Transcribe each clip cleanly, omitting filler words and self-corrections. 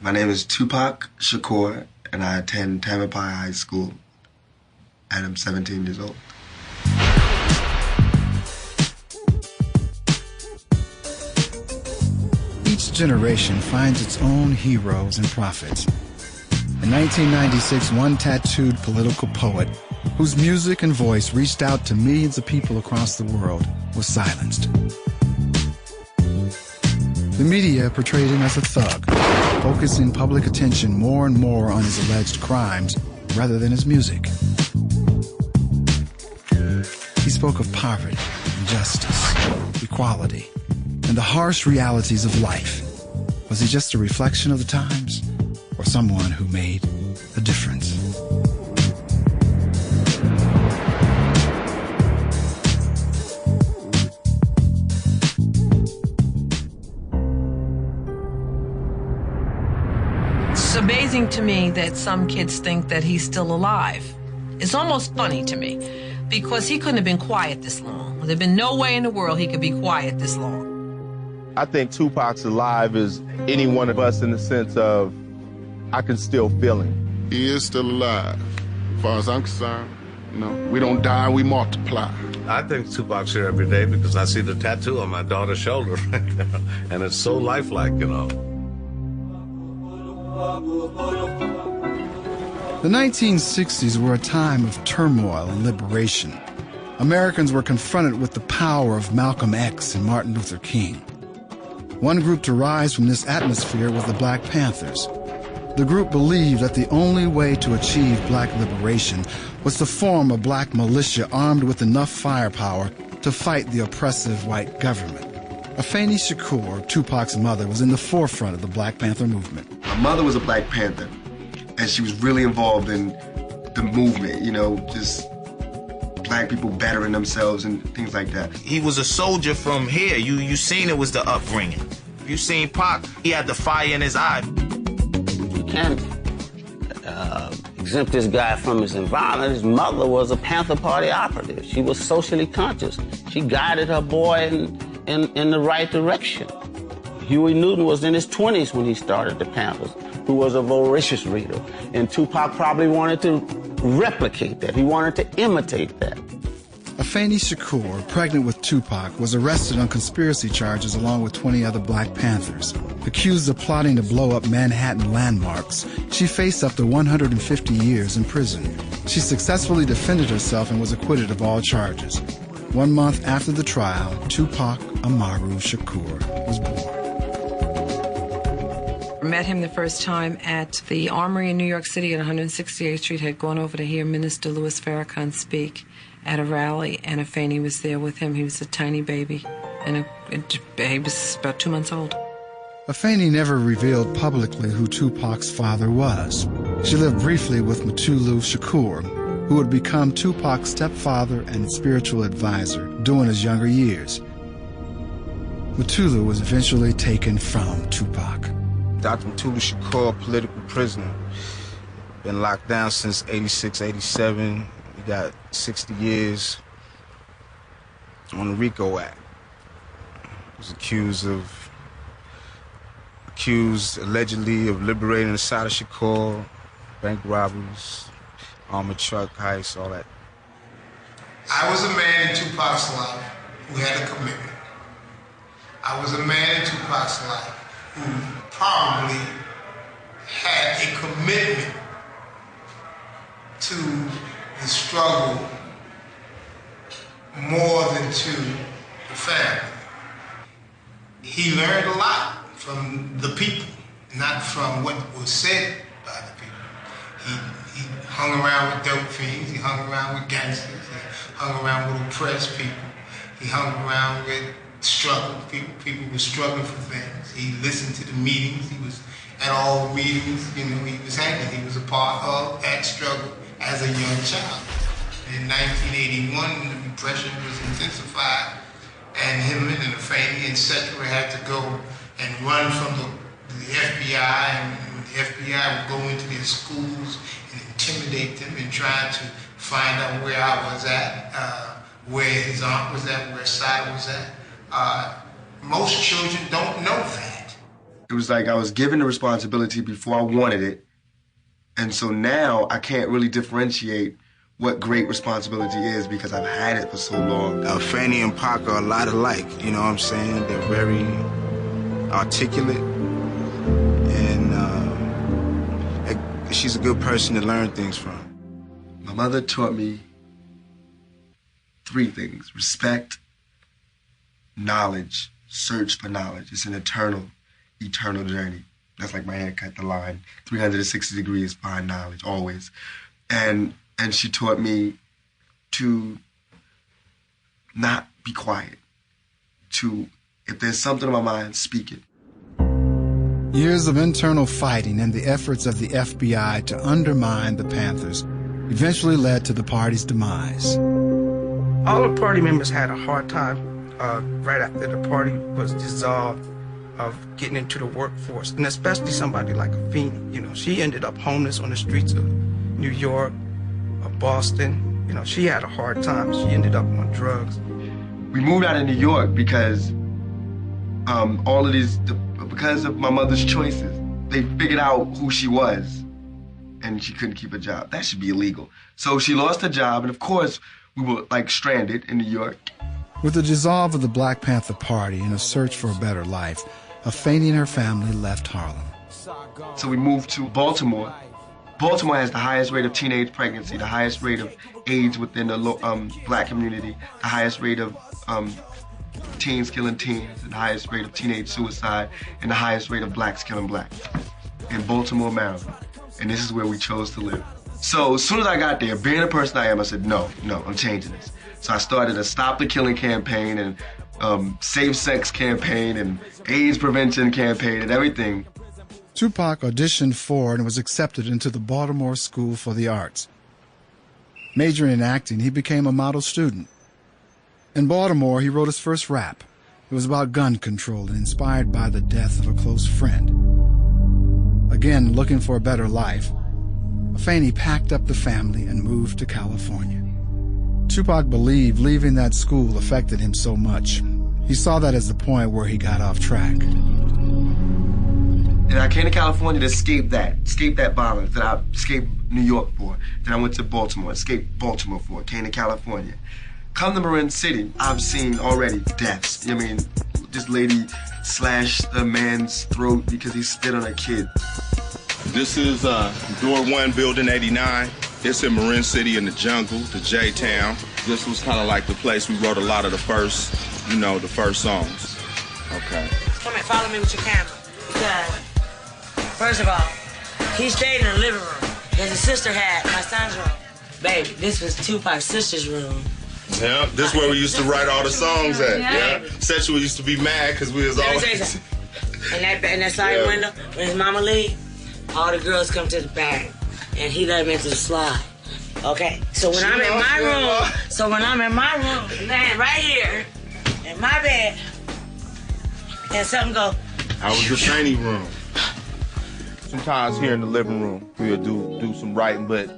My name is Tupac Shakur, and I attend Tamalpais High School, and I'm 17 years old. Each generation finds its own heroes and prophets. In 1996, one tattooed political poet, whose music and voice reached out to millions of people across the world, was silenced. The media portrayed him as a thug, focusing public attention more and more on his alleged crimes rather than his music. He spoke of poverty, injustice, equality, and the harsh realities of life. Was he just a reflection of the times, or someone who made a difference? It's amazing to me that some kids think that he's still alive. It's almost funny to me, because he couldn't have been quiet this long. There'd been no way in the world he could be quiet this long. I think Tupac's alive as any one of us in the sense of I can still feel him. He is still alive. As far as I'm concerned, you know, we don't die, we multiply. I think Tupac's here every day because I see the tattoo on my daughter's shoulder right now, and it's so lifelike, you know. The 1960s were a time of turmoil and liberation. Americans were confronted with the power of Malcolm X and Martin Luther King. One group to rise from this atmosphere was the Black Panthers. The group believed that the only way to achieve black liberation was to form a black militia armed with enough firepower to fight the oppressive white government. Afeni Shakur, Tupac's mother, was in the forefront of the Black Panther movement. My mother was a Black Panther, and she was really involved in the movement, you know, just black people bettering themselves and things like that. He was a soldier from here. You seen it was the upbringing. You seen Pac, he had the fire in his eye. You can't exempt this guy from his environment. His mother was a Panther Party operative. She was socially conscious. She guided her boy in the right direction. Huey Newton was in his 20s when he started the Panthers, who was a voracious reader. And Tupac probably wanted to replicate that. He wanted to imitate that. Afeni Shakur, pregnant with Tupac, was arrested on conspiracy charges along with 20 other Black Panthers. Accused of plotting to blow up Manhattan landmarks, she faced up to 150 years in prison. She successfully defended herself and was acquitted of all charges. 1 month after the trial, Tupac Amaru Shakur was born. I met him the first time at the Armory in New York City at 168th Street. Had gone over to hear Minister Louis Farrakhan speak at a rally, and Afeni was there with him. He was a tiny baby, and he was about 2 months old. Afeni never revealed publicly who Tupac's father was. She lived briefly with Mutulu Shakur, who would become Tupac's stepfather and spiritual advisor during his younger years. Mutulu was eventually taken from Tupac. Dr. Mutulu Shakur, political prisoner. Been locked down since 86, 87. He got 60 years on the RICO Act. He was accused allegedly of liberating the Sada Shakur, bank robberies, armored truck heists, all that. I was a man in Tupac's life who had a commitment. I was a man in Tupac's life who probably had a commitment to the struggle more than to the family. He learned a lot from the people, not from what was said by the people. He hung around with dope fiends, he hung around with gangsters, he hung around with oppressed people, he hung around with people were struggling for things. He listened to the meetings, he was at all the meetings, you know, he was hanging, he was a part of that struggle as a young child. In 1981, when the repression was intensified, and him and Afeni, etc., had to go and run from the FBI, and the FBI would go into their schools and intimidate them and try to find out where I was at, where his aunt was at, where Sada was at. Most children don't know that. It was like I was given the responsibility before I wanted it. And so now I can't really differentiate what great responsibility is because I've had it for so long. Fanny and Pac are a lot alike, you know what I'm saying? They're very articulate, and she's a good person to learn things from. My mother taught me 3 things: respect, knowledge, search for knowledge. It's an eternal journey. That's like my haircut, the line, 360 degrees, find knowledge, always. And she taught me to not be quiet, to, if there's something on my mind, speak it. Years of internal fighting and the efforts of the FBI to undermine the Panthers eventually led to the party's demise. All the party members had a hard time right after the party was dissolved of getting into the workforce, and especially somebody like Afeni. You know, she ended up homeless on the streets of New York, of Boston. You know, she had a hard time. She ended up on drugs. We moved out of New York because because of my mother's choices. They figured out who she was, and she couldn't keep a job. That should be illegal. So she lost her job, and of course, we were like stranded in New York. With the dissolve of the Black Panther Party and a search for a better life, Afeni and her family left Harlem. So we moved to Baltimore. Baltimore has the highest rate of teenage pregnancy, the highest rate of AIDS within the Black community, the highest rate of teens killing teens, and the highest rate of teenage suicide, and the highest rate of blacks killing blacks in Baltimore, Maryland. And this is where we chose to live. So as soon as I got there, being the person I am, I said, no, I'm changing this. So I started a Stop the Killing campaign and safe sex campaign and AIDS prevention campaign and everything. Tupac auditioned for and was accepted into the Baltimore School for the Arts. Majoring in acting, he became a model student. In Baltimore, he wrote his first rap. It was about gun control and inspired by the death of a close friend. Again, looking for a better life, Afeni packed up the family and moved to California. Tupac believed leaving that school affected him so much. He saw that as the point where he got off track. And I came to California to escape that violence that I escaped New York for. Then I went to Baltimore, escaped Baltimore for, came to California. Come to Marin City, I've seen already deaths. I mean, this lady slashed a man's throat because he spit on a kid. This is Door 1, Building 89. It's in Marin City in the jungle, the J-Town. This was kind of like the place we wrote a lot of the first songs. Okay. Come here, follow me with your camera. Because, first of all, he stayed in the living room. Because his sister had my son's room. Baby, this was Tupac's sister's room. Yeah, this is where we used to write all the songs at. Yeah. Sexual used to be mad because we was always... In that side window, when his mama leave, all the girls come to the back, and he let them into the slide. Okay? So when I'm in my room, laying right here, in my bed, and something go... I was the training room. Sometimes here in the living room, we'll do some writing, but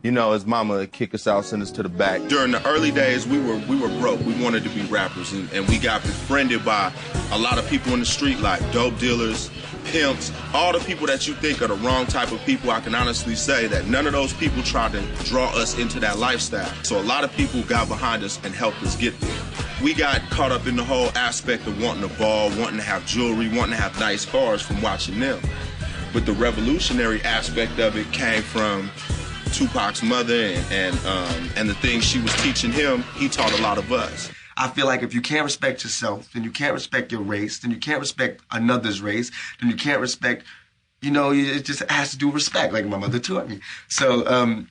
you know, his mama would kick us out, send us to the back. During the early days, we were broke. We wanted to be rappers, and we got befriended by a lot of people in the street, like dope dealers, pimps, all the people that you think are the wrong type of people. I can honestly say that none of those people tried to draw us into that lifestyle. So a lot of people got behind us and helped us get there. We got caught up in the whole aspect of wanting to ball, wanting to have jewelry, wanting to have nice cars from watching them. But the revolutionary aspect of it came from Tupac's mother and the things she was teaching him. He taught a lot of us. I feel like if you can't respect yourself, then you can't respect your race, then you can't respect another's race, then you can't respect, it just has to do with respect, like my mother taught me. So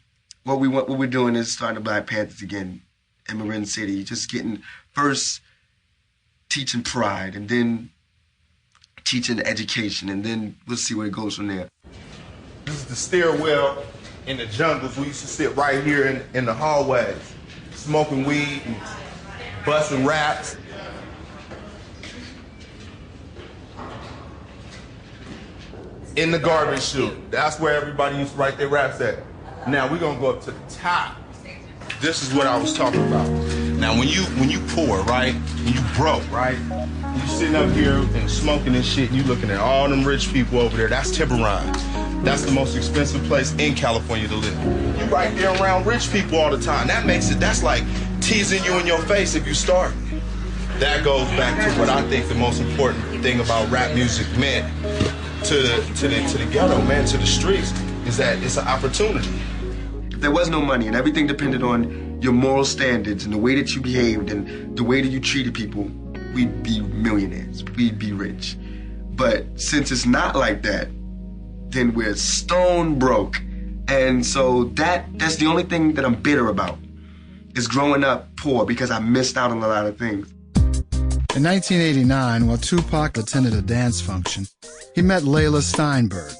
what we're doing is starting the Black Panthers again in Marin City, just getting first teaching pride and then teaching education, and then we'll see where it goes from there. This is the stairwell in the jungles. We used to sit right here in the hallways, smoking weed and busting raps. In the garbage chute. That's where everybody used to write their raps at. Now we're gonna go up to the top. This is what I was talking about. Now, when you poor, right, and you broke, right, you sitting up here and smoking and shit, and you looking at all them rich people over there. That's Tiburon. That's the most expensive place in California to live. You right there around rich people all the time. That's like teasing you in your face if you start. That goes back to what I think the most important thing about rap music meant to the ghetto, man, to the streets, is that it's an opportunity. If there was no money and everything depended on your moral standards and the way that you behaved and the way that you treated people, we'd be millionaires, we'd be rich. But since it's not like that, then we're stone broke. And so that's the only thing that I'm bitter about, is growing up poor, because I missed out on a lot of things. In 1989, while Tupac attended a dance function, he met Layla Steinberg.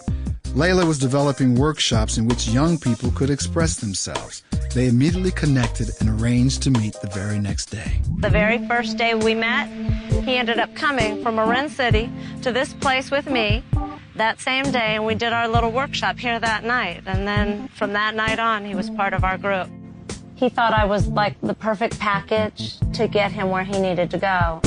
Layla was developing workshops in which young people could express themselves. They immediately connected and arranged to meet the very next day. The very first day we met, he ended up coming from Marin City to this place with me that same day, and we did our little workshop here that night. And then from that night on, he was part of our group. He thought I was like the perfect package to get him where he needed to go.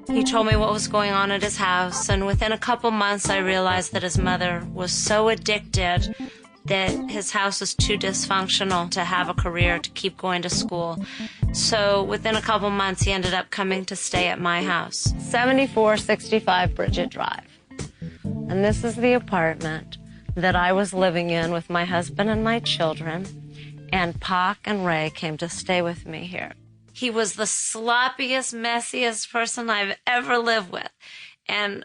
He told me what was going on at his house, and within a couple months I realized that his mother was so addicted that his house was too dysfunctional to have a career, to keep going to school. So within a couple months he ended up coming to stay at my house. 7465 Bridget Drive. And this is the apartment that I was living in with my husband and my children, and Pac and Ray came to stay with me here. He was the sloppiest, messiest person I've ever lived with. And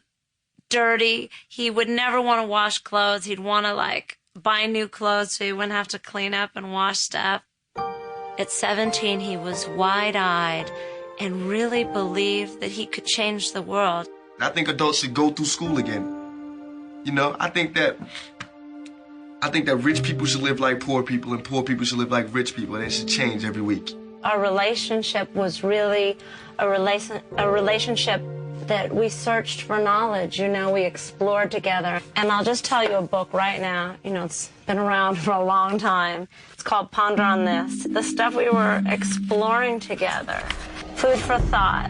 dirty. He would never want to wash clothes. He'd want to, buy new clothes so he wouldn't have to clean up and wash stuff. At 17, he was wide-eyed and really believed that he could change the world. I think adults should go through school again. You know, I think that rich people should live like poor people and poor people should live like rich people, and it should change every week. Our relationship was really a relationship that we searched for knowledge. You know, we explored together. And I'll just tell you a book right now. You know, it's been around for a long time. It's called Ponder on This. The stuff we were exploring together. Food for thought,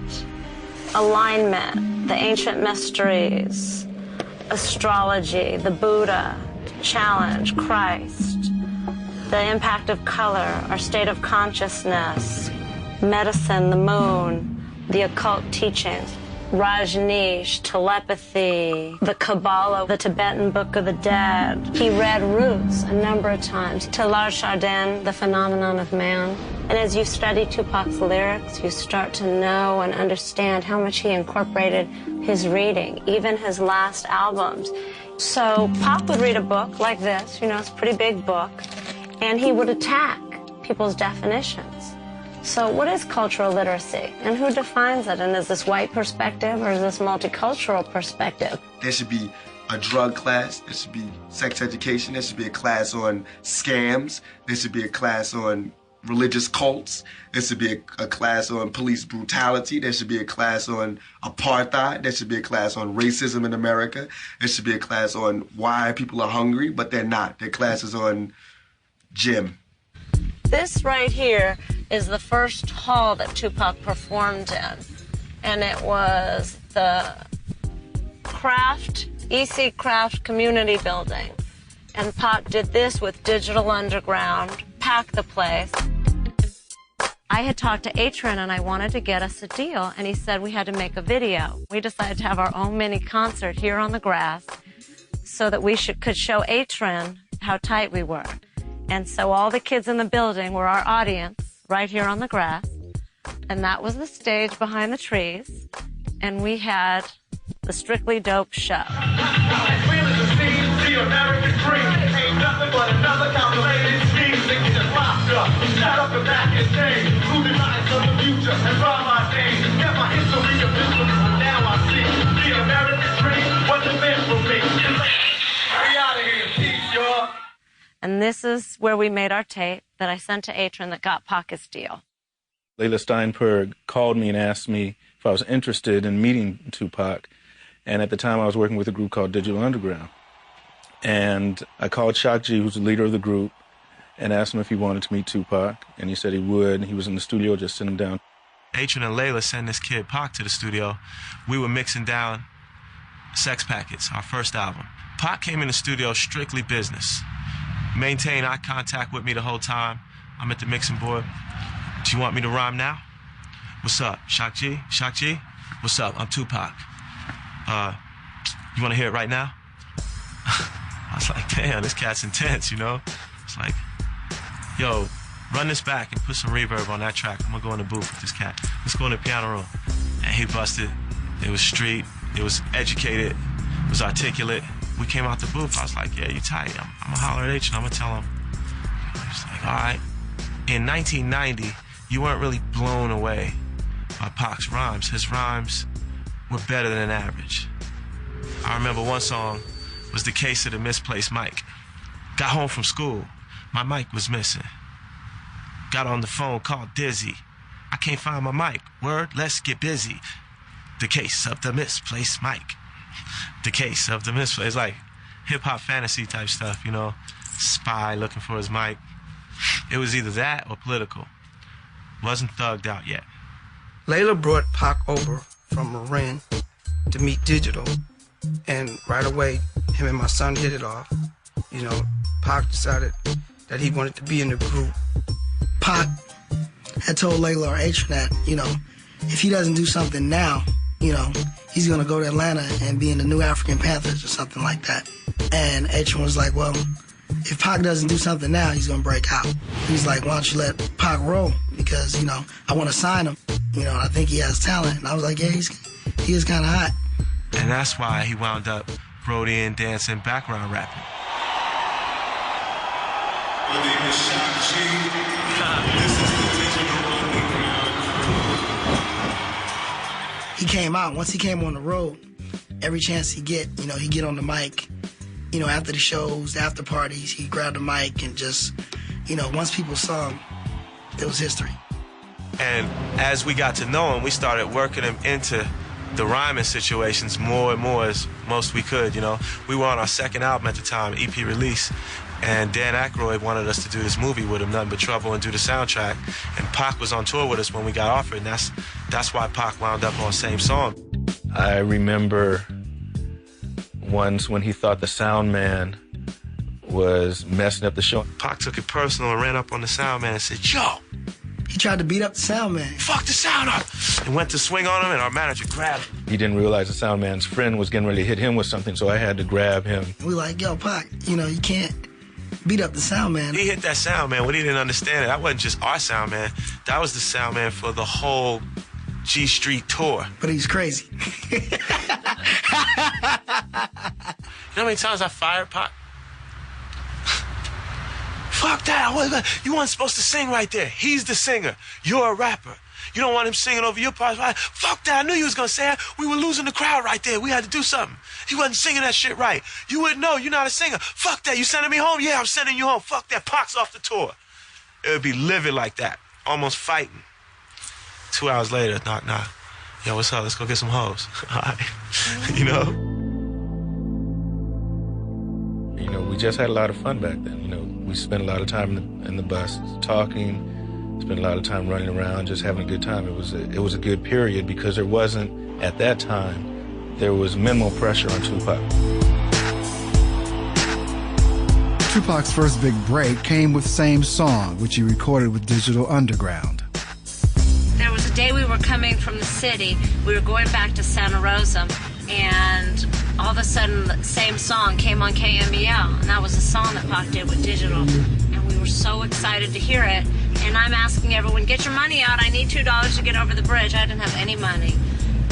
alignment, the ancient mysteries, astrology, the Buddha, challenge, Christ, the impact of color, our state of consciousness, medicine, the moon, the occult teachings, Rajneesh, telepathy, the Kabbalah, the Tibetan Book of the Dead. He read Roots a number of times. Teilhard Chardin, The Phenomenon of Man. And as you study Tupac's lyrics, you start to know and understand how much he incorporated his reading, even his last albums. So Pac would read a book like this, you know, it's a pretty big book, and he would attack people's definitions. So what is cultural literacy, and who defines it? And is this white perspective, or is this multicultural perspective? There should be a drug class, there should be sex education, there should be a class on scams, there should be a class on religious cults, there should be a class on police brutality, there should be a class on apartheid, there should be a class on racism in America, there should be a class on why people are hungry, but they're not. Their class is on gym. This right here is the first hall that Tupac performed in, and it was the EC Craft Community Building. And Pac did this with Digital Underground, packed the place. I had talked to Atron and I wanted to get us a deal, and he said we had to make a video. We decided to have our own mini concert here on the grass so that we could show Atron how tight we were. And so all the kids in the building were our audience right here on the grass. And that was the stage behind the trees. And we had the Strictly Dope show. And this is where we made our tape that I sent to Atron that got Pac his deal. Layla Steinberg called me and asked me if I was interested in meeting Tupac. And at the time I was working with a group called Digital Underground. And I called Shock G, who's the leader of the group, and asked him if he wanted to meet Tupac, and he said he would. He was in the studio just sitting down. Atron and Layla sent this kid Pac to the studio. We were mixing down Sex Packets, our first album. Pac came in the studio strictly business. Maintained eye contact with me the whole time. I'm at the mixing board. Do you want me to rhyme now? What's up, Shock G? Shock G? What's up? I'm Tupac. You want to hear it right now? I was like, damn, this cat's intense, you know? It's like, yo, run this back and put some reverb on that track. I'm gonna go in the booth with this cat. Let's go in the piano room. And he busted. It was street. It was educated. It was articulate. We came out the booth. I was like, yeah, you tight. I'm gonna holler at H and I'm gonna tell him. He's like, all right. In 1990, you weren't really blown away by Pac's rhymes. His rhymes were better than average. I remember one song was The Case of the Misplaced Mic. Got home from school. My mic was missing. Got on the phone, called Dizzy. I can't find my mic. Word, let's get busy. The case of the misplaced mic. The case of the misplaced, like hip-hop fantasy type stuff, you know. Spy looking for his mic. It was either that or political. Wasn't thugged out yet. Layla brought Pac over from Marin to meet Digital, and right away, him and my son hit it off. You know, Pac decided that he wanted to be in the group. Pac had told Layla or Atron that, you know, if he doesn't do something now, you know, he's gonna go to Atlanta and be in the New African Panthers or something like that. And Atron was like, well, if Pac doesn't do something now, he's gonna break out. He's like, why don't you let Pac roll? Because, you know, I wanna sign him. You know, I think he has talent. And I was like, yeah, he is kinda hot. And that's why he wound up Brodian, dancing, background rapping. My name is Shock G. This is the Digital Underground. He came out. Once he came on the road, every chance he get, you know, he get on the mic. You know, after the shows, after parties, he grabbed the mic and just, you know, once people saw him, it was history. And as we got to know him, we started working him into the rhyming situations more and more as most we could, you know. We were on our second album at the time, EP release, and Dan Aykroyd wanted us to do this movie with him, Nothing But Trouble, and do the soundtrack. And Pac was on tour with us when we got offered, and that's why Pac wound up on Same Song. I remember once when he thought the sound man was messing up the show. Pac took it personal and ran up on the sound man and said, yo! He tried to beat up the sound man. Fuck the sound up! And went to swing on him, and our manager grabbed him. He didn't realize the sound man's friend was getting ready to hit him with something, so I had to grab him. We like, yo, Pac, you know, you can't beat up the sound man. He hit that sound man when he didn't understand it. That wasn't just our sound man. That was the sound man for the whole G Street tour. But he's crazy. You know how many times I fired Pac? Fuck that. You weren't supposed to sing right there. He's the singer. You're a rapper. You don't want him singing over your parts. Fuck that. I knew you was going to say it. We were losing the crowd right there. We had to do something. He wasn't singing that shit right. You wouldn't know. You're not a singer. Fuck that. You sending me home? Yeah, I'm sending you home. Fuck that. Pac's off the tour. It would be livid like that. Almost fighting. 2 hours later, knock, knock. Yo, what's up? Let's go get some hoes. All right. You know? You know, we just had a lot of fun back then. You know, we spent a lot of time in the bus talking, spent a lot of time running around, just having a good time. It was a good period because there wasn't, at that time, there was minimal pressure on Tupac. Tupac's first big break came with Same Song, which he recorded with Digital Underground. There was a day we were coming from the city. We were going back to Santa Rosa, and all of a sudden, the Same Song came on KMEL, and that was a song that Pac did with Digital. And we were so excited to hear it. And I'm asking everyone, get your money out. I need $2 to get over the bridge. I didn't have any money.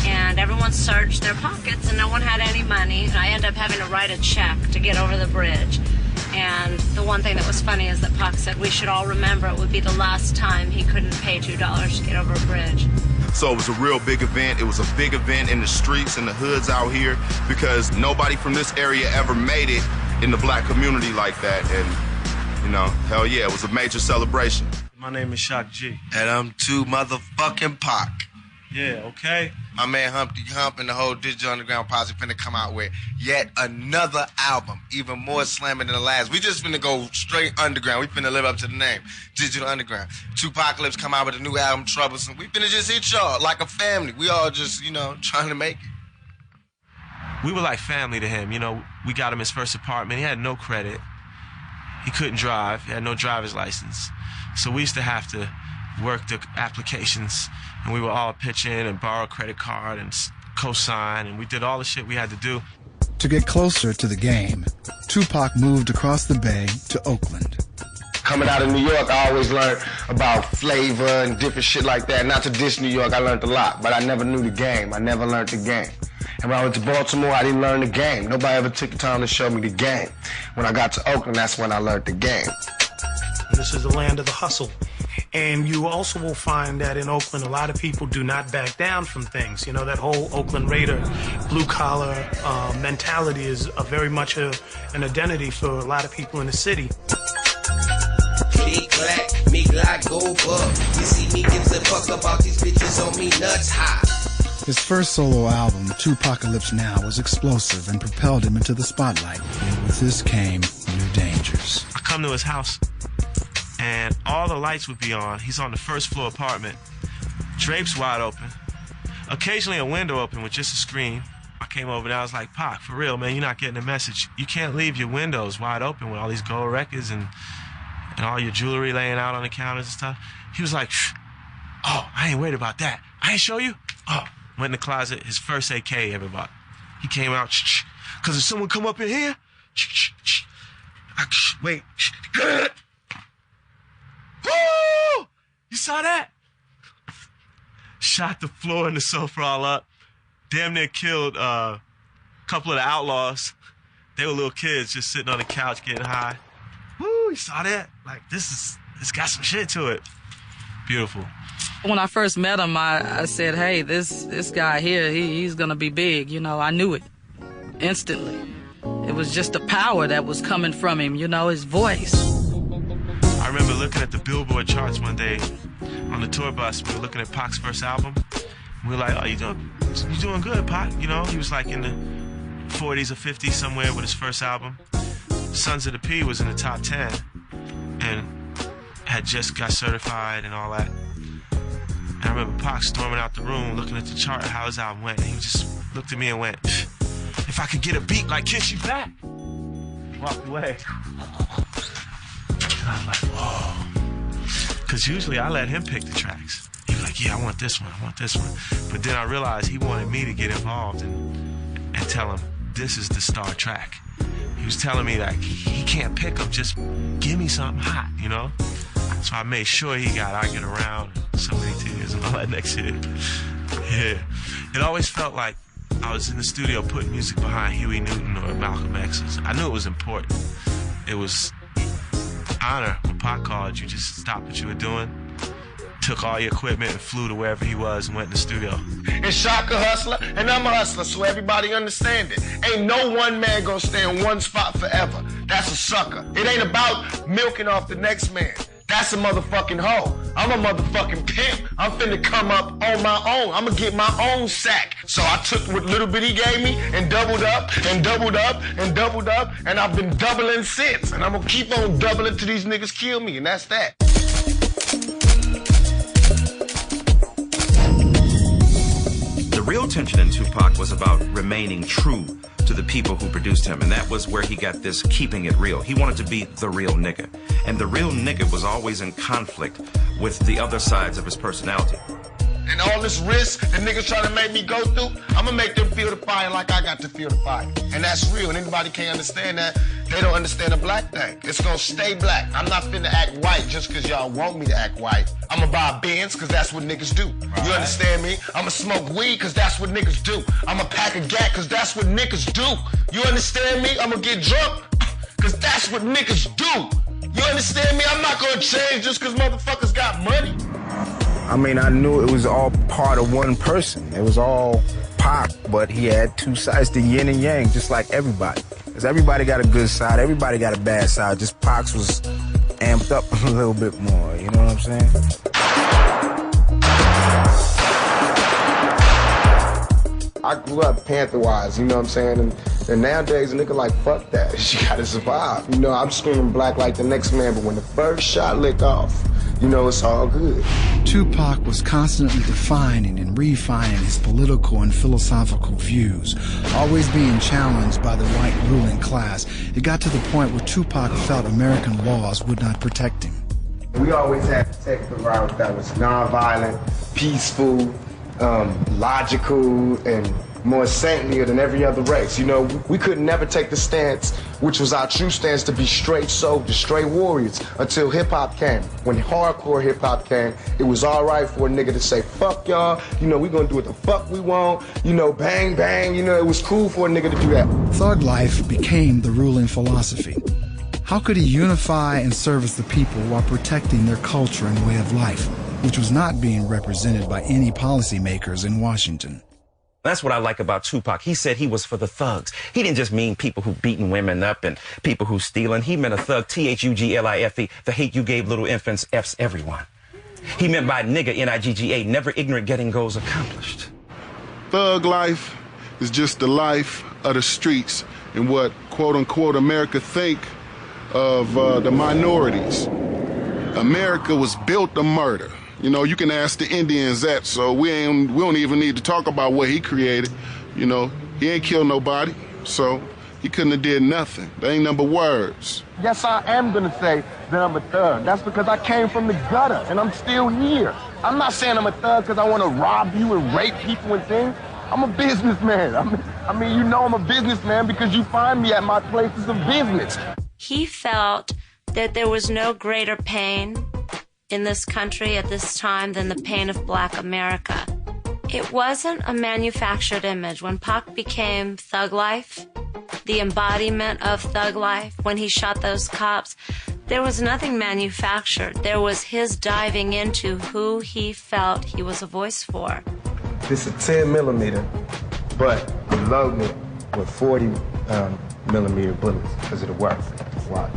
And everyone searched their pockets, and no one had any money. And I ended up having to write a check to get over the bridge. And the one thing that was funny is that Pac said we should all remember it would be the last time he couldn't pay $2 to get over a bridge. So it was a real big event. It was a big event in the streets and the hoods out here because nobody from this area ever made it in the black community like that. And, you know, hell yeah, it was a major celebration. My name is Shock G. And I'm too motherfucking Pac. Yeah, okay. My man Humpty Hump and the whole Digital Underground posse finna come out with yet another album, even more slamming than the last. We just finna go straight underground. We finna live up to the name, Digital Underground. Tupacalypse come out with a new album, Troublesome. We finna just hit y'all like a family. We all just, trying to make it. We were like family to him. We got him his first apartment. He had no credit. He couldn't drive. He had no driver's license. So we used to have to work the applications, and we would all pitch in and borrow a credit card and co-sign, and we did all the shit we had to do. To get closer to the game, Tupac moved across the bay to Oakland. Coming out of New York, I always learned about flavor and different shit like that. Not to diss New York, I learned a lot, but I never knew the game. I never learned the game. And when I went to Baltimore, I didn't learn the game. Nobody ever took the time to show me the game. When I got to Oakland, that's when I learned the game. This is the land of the hustle. And you also will find that in Oakland, a lot of people do not back down from things. That whole Oakland Raider, blue-collar mentality is very much an identity for a lot of people in the city. Click-clack, me glide, go up. You see me gives a fuck about these bitches on me nuts high. His first solo album, Tupacalypse Now, was explosive and propelled him into the spotlight. And with this came new dangers. I come to his house, and all the lights would be on. He's on the first floor apartment. Drapes wide open. Occasionally a window open with just a screen. I came over and I was like, Pac, for real, man, you're not getting the message. You can't leave your windows wide open with all these gold records and all your jewelry laying out on the counters and stuff. He was like, shh. Oh, I ain't worried about that. I ain't show you? Oh. Went in the closet, his first AK ever bought. He came out, shh, because if someone come up in here, shh, wait. Woo! You saw that? Shot the floor and the sofa all up. Damn near killed a couple of the Outlaws. They were little kids just sitting on the couch getting high. Woo, you saw that? Like, it's got some shit to it. Beautiful. When I first met him, I said, hey, this guy here, he's going to be big. I knew it instantly. It was just the power that was coming from him, his voice. I remember looking at the Billboard charts one day on the tour bus. We were looking at Pac's first album. We were like, oh, you doing good, Pac. He was like in the 40s or 50s somewhere with his first album. Sons of the P was in the top 10 and had just got certified and all that. And I remember Pac storming out the room, looking at the chart, how his album went. And he just looked at me and went, if I could get a beat like Kiss You Back. Walked away. And I was like, whoa. Because usually I let him pick the tracks. He was like, yeah, I want this one. But then I realized he wanted me to get involved and tell him, this is the star track. He was telling me, like, he can't pick them, just give me something hot, So I made sure he got I Get Around, So Many Tears, and all that next shit. Yeah. It always felt like I was in the studio putting music behind Huey Newton or Malcolm X. I knew it was important. It was honor when Pac called you, just stopped what you were doing, took all your equipment and flew to wherever he was and went in the studio. And Shock a hustler, and I'm a hustler, so everybody understand it. Ain't no one man gonna stay in one spot forever. That's a sucker. It ain't about milking off the next man. That's a motherfucking hoe. I'm a motherfucking pimp. I'm finna come up on my own. I'm gonna get my own sack. So I took what little bit he gave me and doubled up and doubled up and doubled up, and I've been doubling since. And I'm gonna keep on doubling till these niggas kill me, and that's that. The real tension in Tupac was about remaining true to the people who produced him, and that was where he got this keeping it real. He wanted to be the real nigga, and the real nigga was always in conflict with the other sides of his personality. And all this risk that niggas trying to make me go through, I'm gonna make them feel the fire like I got to feel the fire. And that's real, and anybody can't understand that, they don't understand the black thing. It's gonna stay black. I'm not finna act white just cause y'all want me to act white. I'ma buy Benz cause that's what niggas do. Right. You understand me? I'ma smoke weed cause that's what niggas do. I'ma pack a gat cause that's what niggas do. You understand me? I'ma get drunk cause that's what niggas do. You understand me? I'm not gonna change just cause motherfuckers got money. I mean, I knew it was all part of one person. It was all Pac, but he had two sides, the yin and yang, just like everybody. Because everybody got a good side, everybody got a bad side. Just Pac's was amped up a little bit more, you know what I'm saying? I grew up Panther-wise, you know what I'm saying? And nowadays, a nigga like, fuck that. You gotta survive. You know, I'm screaming black like the next man, but when the first shot lick off, you know, it's all good. Tupac was constantly defining and refining his political and philosophical views, always being challenged by the white ruling class. It got to the point where Tupac felt American laws would not protect him. We always had to take the route that was nonviolent, peaceful, logical, and more saintlier than every other race. You know, we could never take the stance, which was our true stance, to be straight soldiers, straight warriors, until hip-hop came. When hardcore hip-hop came, it was all right for a nigga to say, fuck y'all, you know, we gonna do what the fuck we want, you know, bang, bang, you know, it was cool for a nigga to do that. Thug life became the ruling philosophy. How could he unify and service the people while protecting their culture and way of life, which was not being represented by any policymakers in Washington? That's what I like about Tupac. He said he was for the thugs. He didn't just mean people who beating women up and people who stealing. He meant a thug, T-H-U-G-L-I-F-E, the hate you gave little infants, F's everyone. He meant by nigga, N-I-G-G-A, never ignorant, getting goals accomplished. Thug life is just the life of the streets and what, quote-unquote, America think of the minorities. America was built to murder. You know, you can ask the Indians that, so we don't even need to talk about what he created. You know, he ain't killed nobody, so he couldn't have did nothing. They ain't number words. Yes, I am gonna say that I'm a thug. That's because I came from the gutter, and I'm still here. I'm not saying I'm a thug because I want to rob you and rape people and things. I'm a businessman. I mean, you know I'm a businessman because you find me at my places of business. He felt that there was no greater pain in this country at this time than the pain of Black America. It wasn't a manufactured image. When Pac became Thug Life, the embodiment of Thug Life, when he shot those cops, there was nothing manufactured. There was his diving into who he felt he was a voice for. This is 10 millimeter, but I'm loading it with 40 millimeter bullets because it'll work. Watch.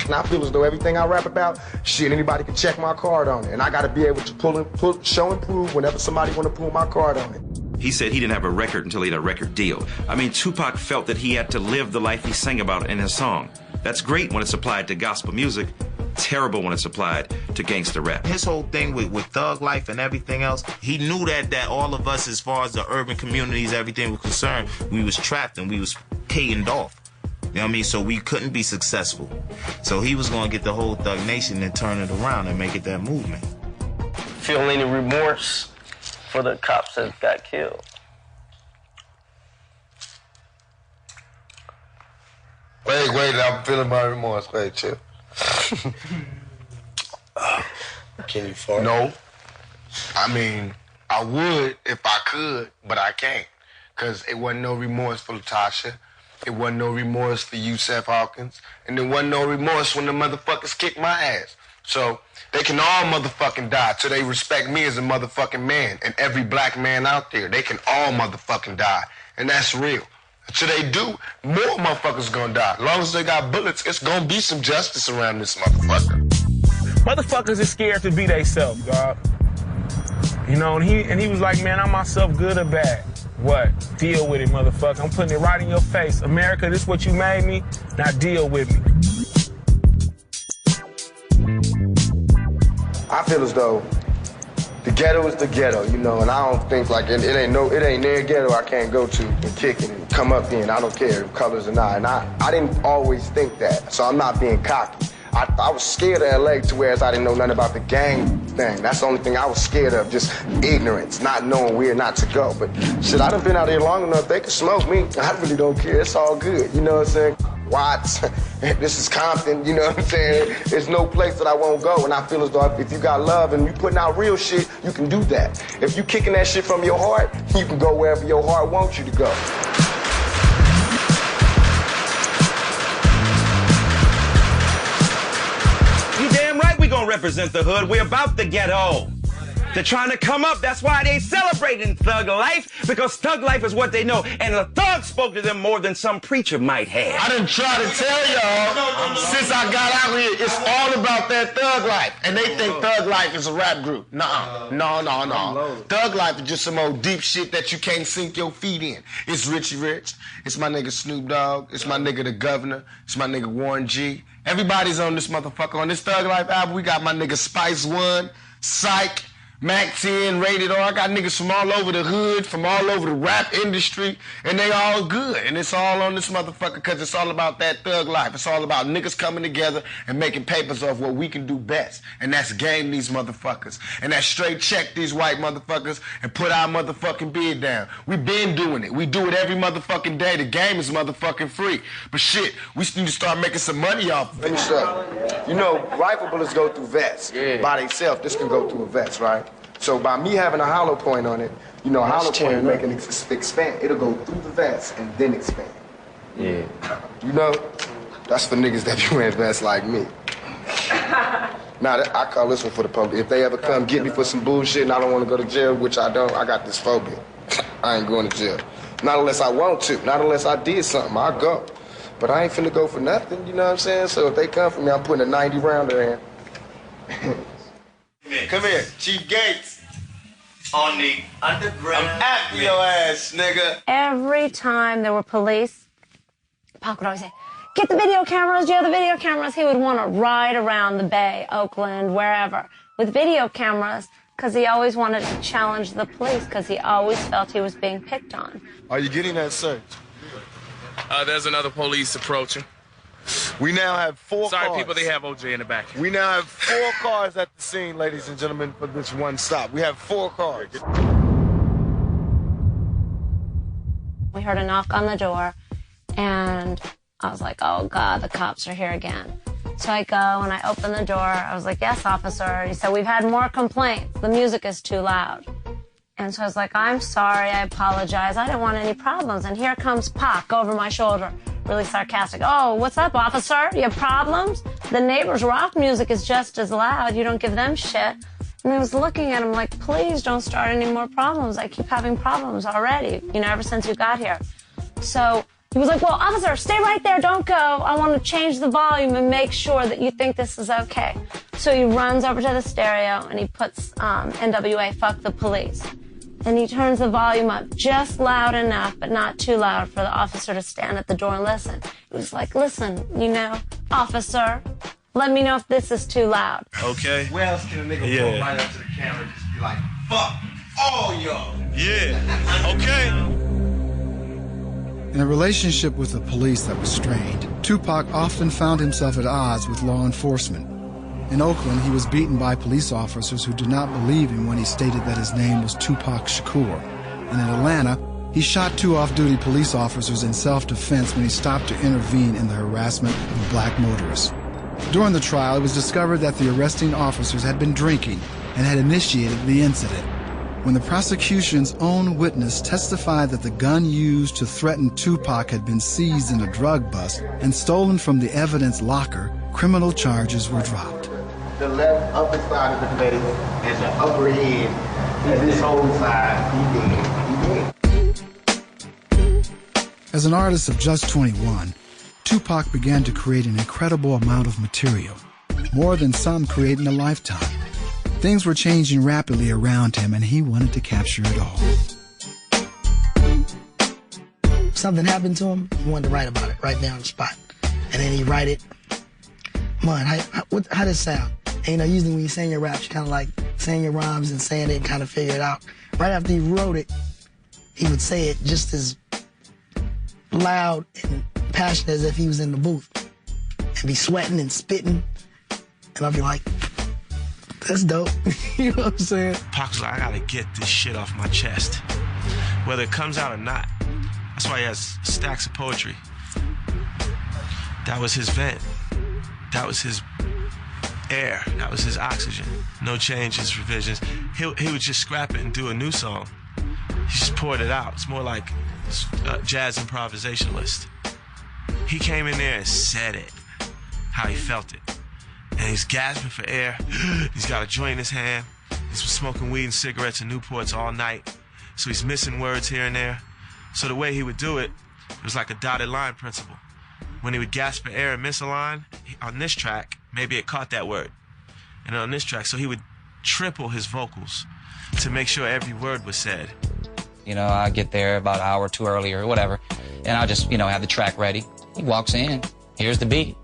And I feel as though everything I rap about, shit, anybody can check my card on it. And I got to be able to show and prove whenever somebody want to pull my card on it. He said he didn't have a record until he had a record deal. I mean, Tupac felt that he had to live the life he sang about in his song. That's great when it's applied to gospel music, terrible when it's applied to gangster rap. His whole thing with thug life and everything else, he knew that all of us, as far as the urban communities, everything was concerned, we was trapped and we was caved off. You know what I mean? So we couldn't be successful. So he was going to get the whole Thug Nation and turn it around and make it that movement. Feel any remorse for the cops that got killed? Wait, I'm feeling my remorse. Wait, chill. Can you fart? No. I mean, I would if I could, but I can't. Because it wasn't no remorse for Latasha. It wasn't no remorse for Yusef Hawkins. And there wasn't no remorse when the motherfuckers kicked my ass. So they can all motherfucking die till they respect me as a motherfucking man. And every black man out there, they can all motherfucking die. And that's real. Until they do, more motherfuckers gonna die. As long as they got bullets, it's gonna be some justice around this motherfucker. Motherfuckers is scared to be theyself, dog. You know, and he was like, man, I'm myself, good or bad. What? Deal with it, motherfucker. I'm putting it right in your face. America, this is what you made me. Now deal with me. I feel as though the ghetto is the ghetto, you know, and I don't think like it ain't near ghetto I can't go to and kick it and come up in. I don't care if colors or not. And I didn't always think that, so I'm not being cocky. I was scared of LA to whereas I didn't know nothing about the gang thing. That's the only thing I was scared of, just ignorance, not knowing where not to go. But shit, I done been out here long enough, they can smoke me. I really don't care, it's all good, you know what I'm saying? Watts, this is Compton, you know what I'm saying? There's no place that I won't go, and I feel as though if you got love and you putting out real shit, you can do that. If you kicking that shit from your heart, you can go wherever your heart wants you to go. You damn right we gonna represent the hood. We're about the ghetto. They're trying to come up. That's why they celebrating thug life, because thug life is what they know. And a thug spoke to them more than some preacher might have. I done try to tell y'all since I got out here, it's all about that thug life. And they think thug life is a rap group. Nuh-uh. No. Thug life is just some old deep shit that you can't sink your feet in. It's Richie Rich. It's my nigga Snoop Dogg. It's my nigga the Governor. It's my nigga Warren G. Everybody's on this motherfucker. On this Thug Life album, we got my nigga Spice One, Psych, Mac 10, Rated R. I got niggas from all over the hood, from all over the rap industry, and they all good. And it's all on this motherfucker because it's all about that thug life. It's all about niggas coming together and making papers of what we can do best. And that's game these motherfuckers. And that's straight check these white motherfuckers and put our motherfucking bid down. We been doing it. We do it every motherfucking day. The game is motherfucking free. But shit, we need to start making some money off of it. Let me show you. You know, rifle bullets go through vests. Yeah. By themselves, this can go through a vest, right? So by me having a hollow point on it, you know, a hollow point making it expand. It'll go through the vest and then expand. Yeah. You know, that's for niggas that be wearing vests like me. Now, I call this one for the police. If they ever come get me for some bullshit and I don't want to go to jail, which I don't, I got this phobia. I ain't going to jail. Not unless I want to. Not unless I did something. I'll go. But I ain't finna go for nothing, you know what I'm saying? So if they come for me, I'm putting a 90 rounder in. Come here, Chief Gates. On the underground. I'm after your ass, nigga. Every time there were police, Pac would always say, "Get the video cameras, you have the video cameras." He would want to ride around the Bay, Oakland, wherever, with video cameras, because he always wanted to challenge the police, because he always felt he was being picked on. Are you getting that search? There's another police approaching. We now have 4 cars. Sorry, people, they have OJ in the back. We now have 4 cars at the scene, ladies and gentlemen, for this one stop. We have 4 cars. We heard a knock on the door, and I was like, oh, God, the cops are here again. So I go, and I open the door. I was like, yes, officer. He said, we've had more complaints. The music is too loud. And so I was like, I'm sorry, I apologize. I didn't want any problems. And here comes Pac over my shoulder, really sarcastic. Oh, what's up, officer? You have problems? The neighbors' rock music is just as loud. You don't give them shit. And I was looking at him like, please don't start any more problems. I keep having problems already, you know, ever since you got here. So he was like, well, officer, stay right there. Don't go. I want to change the volume and make sure that you think this is okay. So he runs over to the stereo and he puts NWA, Fuck the Police. And he turns the volume up just loud enough, but not too loud for the officer to stand at the door and listen. He was like, listen, you know, officer, let me know if this is too loud. Okay. Where else can a nigga pull right up to the camera and just be like, fuck all y'all? Yeah. Okay. In a relationship with the police that was strained, Tupac often found himself at odds with law enforcement. In Oakland, he was beaten by police officers who did not believe him when he stated that his name was Tupac Shakur. And in Atlanta, he shot 2 off-duty police officers in self-defense when he stopped to intervene in the harassment of a black motorist. During the trial, it was discovered that the arresting officers had been drinking and had initiated the incident. When the prosecution's own witness testified that the gun used to threaten Tupac had been seized in a drug bust and stolen from the evidence locker, criminal charges were dropped. The left upper side of the face and the upper head, and this whole side, he dead. As an artist of just 21, Tupac began to create an incredible amount of material, more than some create in a lifetime. Things were changing rapidly around him, and he wanted to capture it all. Something happened to him, he wanted to write about it right there on the spot. And then he'd write it. Man, how does it sound? And, you know, usually when you sing your raps, you kind of like saying your rhymes and saying it and kind of figure it out. Right after he wrote it, he would say it just as loud and passionate as if he was in the booth. And be sweating and spitting. And I'd be like, that's dope. You know what I'm saying? Pac's like, I gotta get this shit off my chest. Whether it comes out or not. That's why he has stacks of poetry. That was his vent. That was his air. That was his oxygen. No changes, revisions. He would just scrap it and do a new song. He just poured it out. It's more like a jazz improvisationalist. He came in there and said it, how he felt it. And he's gasping for air. He's got a joint in his hand. He's smoking weed and cigarettes and Newports all night. So he's missing words here and there. So the way he would do it was like a dotted line principle. When he would gasp for air and miss a line, on this track, maybe it caught that word. And on this track, so he would triple his vocals to make sure every word was said. You know, I get there about an hour or two earlier or whatever, and I just, have the track ready. He walks in, here's the beat.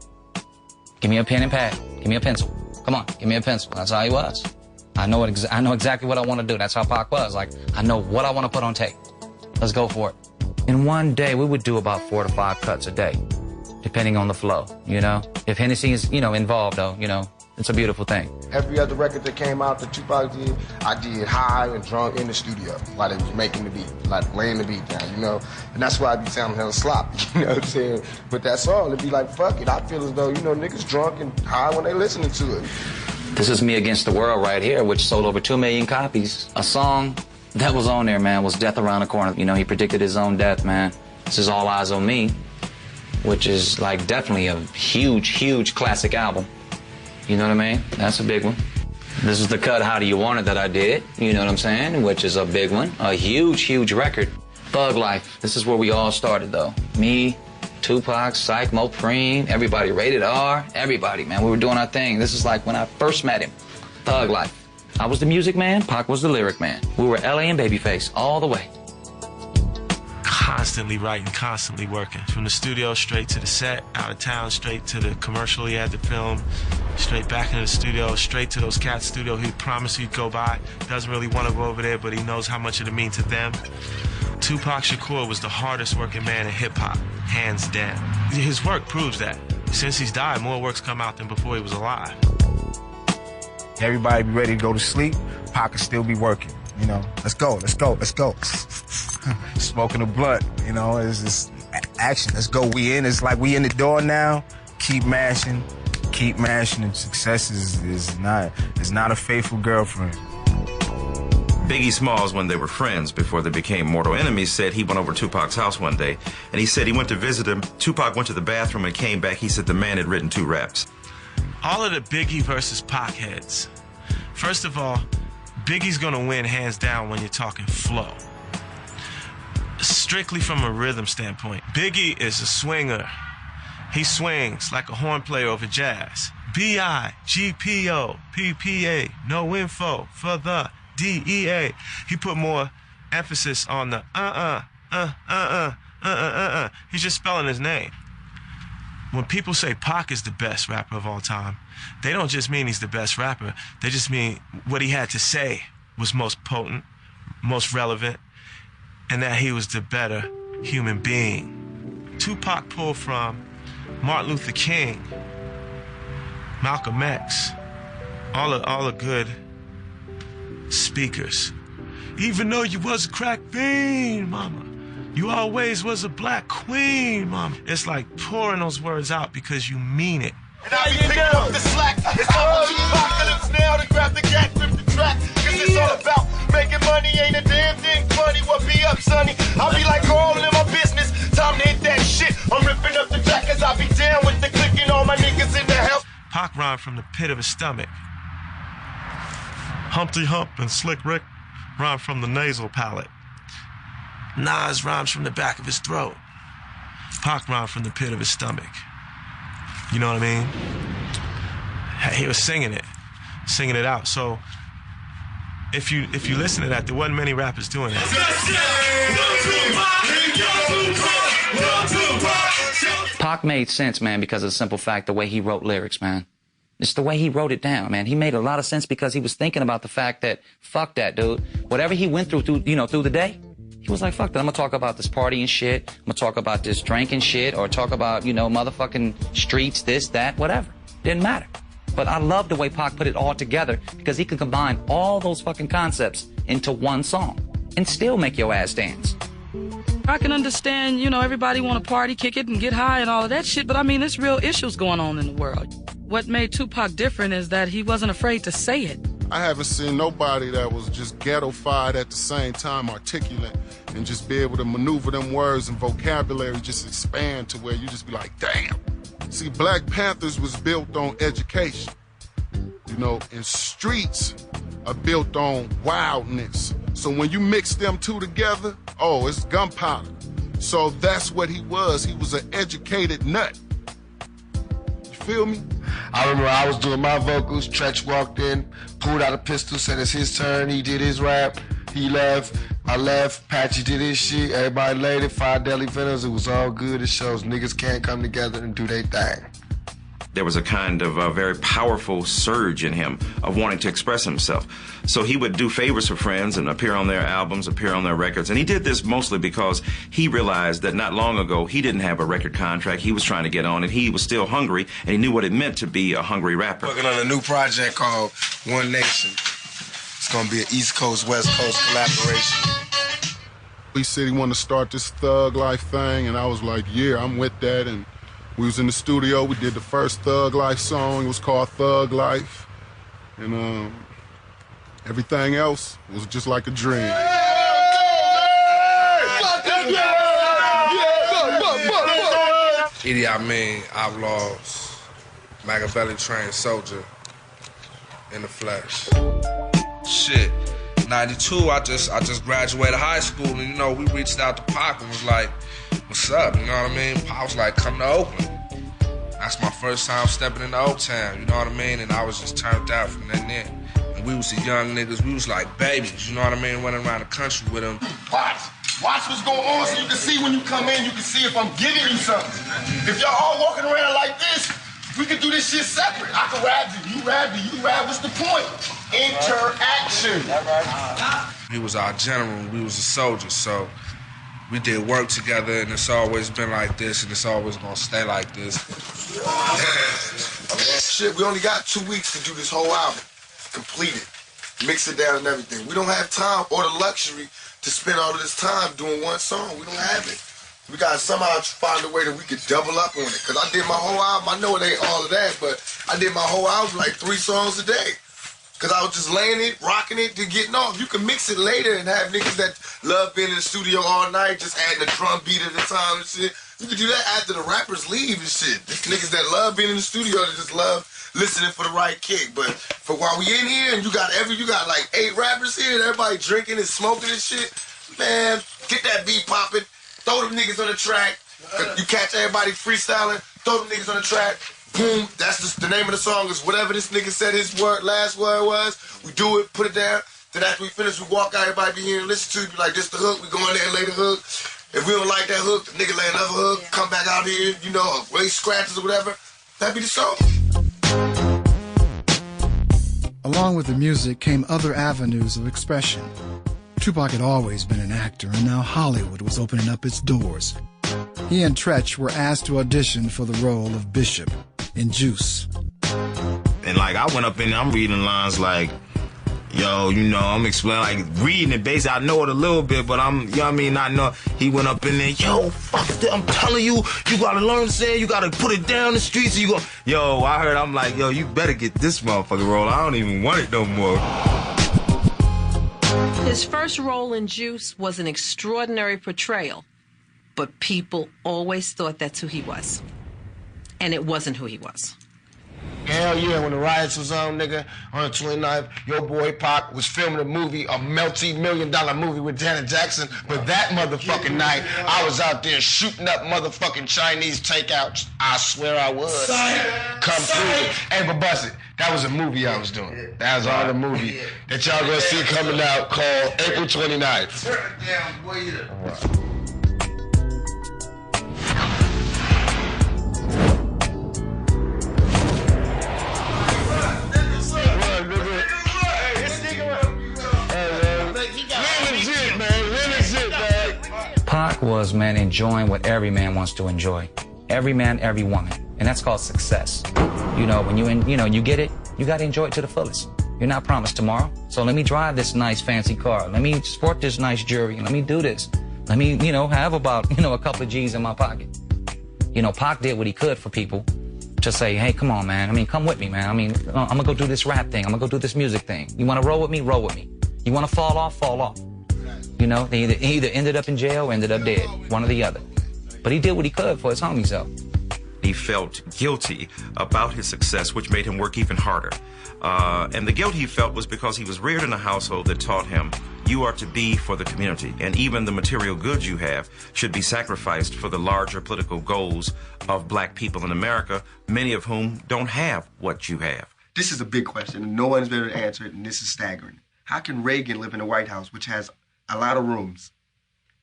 Give me a pen and pad, give me a pencil. Come on, give me a pencil. That's how he was. I know exactly what I want to do. That's how Pac was. Like, I know what I want to put on tape. Let's go for it. In one day, we would do about 4 to 5 cuts a day, depending on the flow, If Hennessy is, involved, though, it's a beautiful thing. Every other record that came out that Tupac did, I did high and drunk in the studio while they was making the beat, like laying the beat down, And that's why I be sounding hella sloppy, you know what I'm saying? But that song, it'd be like, fuck it. I feel as though, niggas drunk and high when they listening to it. This is Me Against the World right here, which sold over 2 million copies. A song that was on there, man, was Death Around the Corner. He predicted his own death, man. This is All Eyes on Me, which is like definitely a huge, huge classic album. You know what I mean? That's a big one. This is the cut How Do You Want It that I did, you know what I'm saying? Which is a big one. A huge, huge record. Thug Life. This is where we all started, though. Me, Tupac, Psych, Mo Preem, everybody, Rated R, everybody, man. We were doing our thing. This is like when I first met him. Thug Life. I was the music man, Pac was the lyric man. We were LA and Babyface all the way. Constantly writing, constantly working. From the studio straight to the set, out of town, straight to the commercial he had to film, straight back into the studio, straight to those cats' studio he promised he'd go by. Doesn't really want to go over there, but he knows how much it'll mean to them. Tupac Shakur was the hardest working man in hip-hop, hands down. His work proves that. Since he's died, more work's come out than before he was alive. Everybody be ready to go to sleep, Pac could still be working. Let's go. Smoking a blunt, it's just action. Let's go. We in. It's like we in the door now. Keep mashing, and success is not a faithful girlfriend. Biggie Smalls, when they were friends before they became mortal enemies, said he went over to Tupac's house one day, and he said he went to visit him. Tupac went to the bathroom and came back. He said the man had written 2 raps. All of the Biggie versus Pac heads. First of all, Biggie's gonna win hands down when you're talking flow. Strictly from a rhythm standpoint, Biggie is a swinger. He swings like a horn player over jazz. B-I-G-P-O, P-P-A, no info for the D-E-A. He put more emphasis on the He's just spelling his name. When people say Pac is the best rapper of all time, they don't just mean he's the best rapper. They just mean what he had to say was most potent, most relevant, and that he was the better human being. Tupac pulled from Martin Luther King, Malcolm X, all the good speakers. Even though you was a crack fiend, mama, you always was a black queen, mama. It's like pouring those words out because you mean it. And I be picking up the slack. It's time for apocalypse now to grab the cat, rip the track. Cause it's all about making money, ain't a damn thing funny. What be up, sonny? I be like all in my business. Time to hit that shit. I'm ripping up the track cause I be down with the clicking, all my niggas in the house. Pac rhymed from the pit of his stomach. Humpty Hump and Slick Rick rhymed from the nasal palate. Nas rhymes from the back of his throat. Pac rhymed from the pit of his stomach. You know what I mean? He was singing it out. So if you listen to that, there wasn't many rappers doing that. Pac made sense, man, because of the simple fact the way he wrote lyrics, man. It's the way he wrote it down, man. He made a lot of sense because he was thinking about the fact that, fuck that, dude. Whatever he went through the day, he was like, fuck that. I'm gonna talk about this party and shit. I'm gonna talk about this drinking shit or talk about, motherfucking streets, this, that, whatever. Didn't matter. But I love the way Pac put it all together because he could combine all those fucking concepts into one song and still make your ass dance. I can understand, everybody want to party, kick it, and get high and all of that shit, but I mean, there's real issues going on in the world. What made Tupac different is that he wasn't afraid to say it. I haven't seen nobody that was just ghetto-fied at the same time, articulate, and just be able to maneuver them words and vocabulary just expand to where you just be like, damn. See, Black Panthers was built on education, and streets are built on wildness. So when you mix them two together, oh, it's gunpowder. So that's what he was. He was an educated nut. You feel me? I remember I was doing my vocals, Tretch walked in, pulled out a pistol, said it's his turn, he did his rap, he left, I left, Patchy did his shit, everybody laid it, 5 Deadly Venoms, it was all good, it shows niggas can't come together and do their thing. There was a kind of very powerful surge in him of wanting to express himself. So he would do favors for friends and appear on their albums, appear on their records. And he did this mostly because he realized that not long ago he didn't have a record contract. He was trying to get on, and he was still hungry, and he knew what it meant to be a hungry rapper. Working on a new project called One Nation. It's gonna be an East Coast, West Coast collaboration. He said he wanted to start this thug life thing, and I was like, yeah, I'm with that. And we was in the studio, we did the first Thug Life song, it was called Thug Life. And everything else was just like a dream. Idi Amin, Outlaws, Machiavelli trained soldier in the flesh. Shit, 92, I just graduated high school, and you know, we reached out to Pac and was like, what's up, you know what I mean? Pac was like, come to Oakland. That's my first time stepping into Oaktown, you know what I mean? And I was just turned out from then. And we was the young niggas, we was like babies, you know what I mean? Running around the country with them. Watch what's going on so you can see when you come in, you can see if I'm giving you something. If y'all all walking around like this, we could do this shit separate. I could rap you rap me, you rap, what's the point? Interaction. He was our general, we was a soldier, so we did work together, and it's always been like this, and it's always gonna stay like this. Shit, we only got 2 weeks to do this whole album. Complete it. Mix it down and everything. We don't have time or the luxury to spend all of this time doing one song. We don't have it. We gotta somehow find a way that we could double up on it. Cause I did my whole album, I know it ain't all of that, but I did my whole album like 3 songs a day. Cause I was just laying it, rocking it, to getting off. You can mix it later and have niggas that love being in the studio all night, just adding a drum beat at a time and shit. You can do that after the rappers leave and shit. There's niggas that love being in the studio that just love listening for the right kick. But for while we in here and you got like 8 rappers here and everybody drinking and smoking and shit, man, get that beat popping, throw them niggas on the track. You catch everybody freestyling, throw them niggas on the track. Boom, that's just the name of the song is whatever this nigga said his last word was. We do it, put it down. Then after we finish, we walk out, everybody be here and listen to it. Be like, this the hook, we go in there and lay the hook. If we don't like that hook, the nigga lay another hook, come back out here, you know, lay scratches or whatever. That'd be the song. Along with the music came other avenues of expression. Tupac had always been an actor, and now Hollywood was opening up its doors. He and Tretch were asked to audition for the role of Bishop in Juice. And like, I went up in there, I'm reading lines like, yo, you know, I'm explaining, like, reading it, basically, I know it a little bit, but I'm, you know what I mean, not know. He went up in there, yo, fuck that, I'm telling you, you gotta learn to say it, you gotta put it down the streets, you go, yo, I heard, I'm like, yo, you better get this motherfucking role, I don't even want it no more. His first role in Juice was an extraordinary portrayal, but people always thought that's who he was. And it wasn't who he was. Hell yeah, when the riots was on, nigga, on the 29th, your boy Pac was filming a movie, a multi-million-dollar movie with Janet Jackson. But that motherfucking night, I was out there shooting up motherfucking Chinese takeouts. I swear I was. Come through. Hey, but bust it. That was a movie I was doing. That was all the movie that y'all gonna see coming out called April 29th. Turn it down, boy. Pac was, man, enjoying what every man wants to enjoy. Every man, every woman. And that's called success. You know, when you get it, you got to enjoy it to the fullest. You're not promised tomorrow. So let me drive this nice fancy car. Let me sport this nice jewelry. Let me do this. Let me, have about, a couple of G's in my pocket. Pac did what he could for people to say, hey, come on, man. Come with me, man. I'm going to go do this rap thing. I'm going to go do this music thing. You want to roll with me? Roll with me. You want to fall off? Fall off. They either ended up in jail or ended up dead. One or the other. But he did what he could for his homies, though. he felt guilty about his success, which made him work even harder. And the guilt he felt was because he was reared in a household that taught him you are to be for the community, and even the material goods you have should be sacrificed for the larger political goals of black people in America, many of whom don't have what you have. This is a big question, and no one's been able to answer it, and this is staggering. How can Reagan live in the White House, which has a lot of rooms,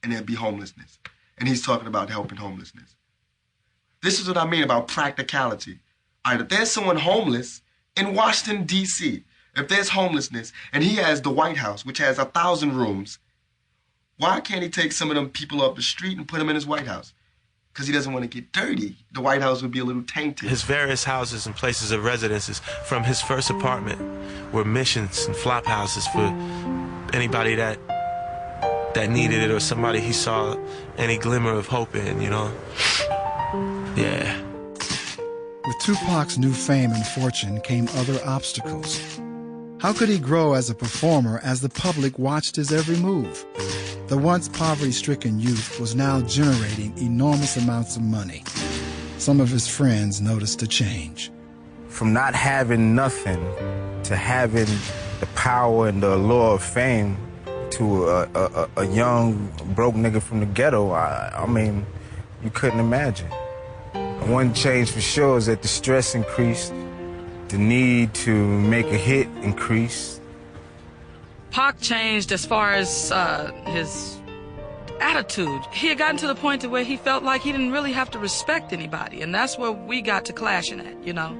and there'd be homelessness? And he's talking about helping homelessness. This is what I mean about practicality. All right, if there's someone homeless in Washington, D.C., if there's homelessness, and he has the White House, which has 1,000 rooms, why can't he take some of them people off the street and put them in his White House? Because he doesn't want to get dirty. The White House would be a little tainted. His various houses and places of residences, from his first apartment, were missions and flop houses for anybody that needed it, or somebody he saw any glimmer of hope in, you know? Yeah. With Tupac's new fame and fortune came other obstacles. How could he grow as a performer as the public watched his every move? The once poverty-stricken youth was now generating enormous amounts of money. Some of his friends noticed a change. From not having nothing to having the power and the allure of fame to a young, broke nigga from the ghetto, I mean, you couldn't imagine. One change for sure is that the stress increased, the need to make a hit increased. Pac changed as far as his attitude. He had gotten to the point to where he felt like he didn't really have to respect anybody, and that's where we got to clashing at, you know.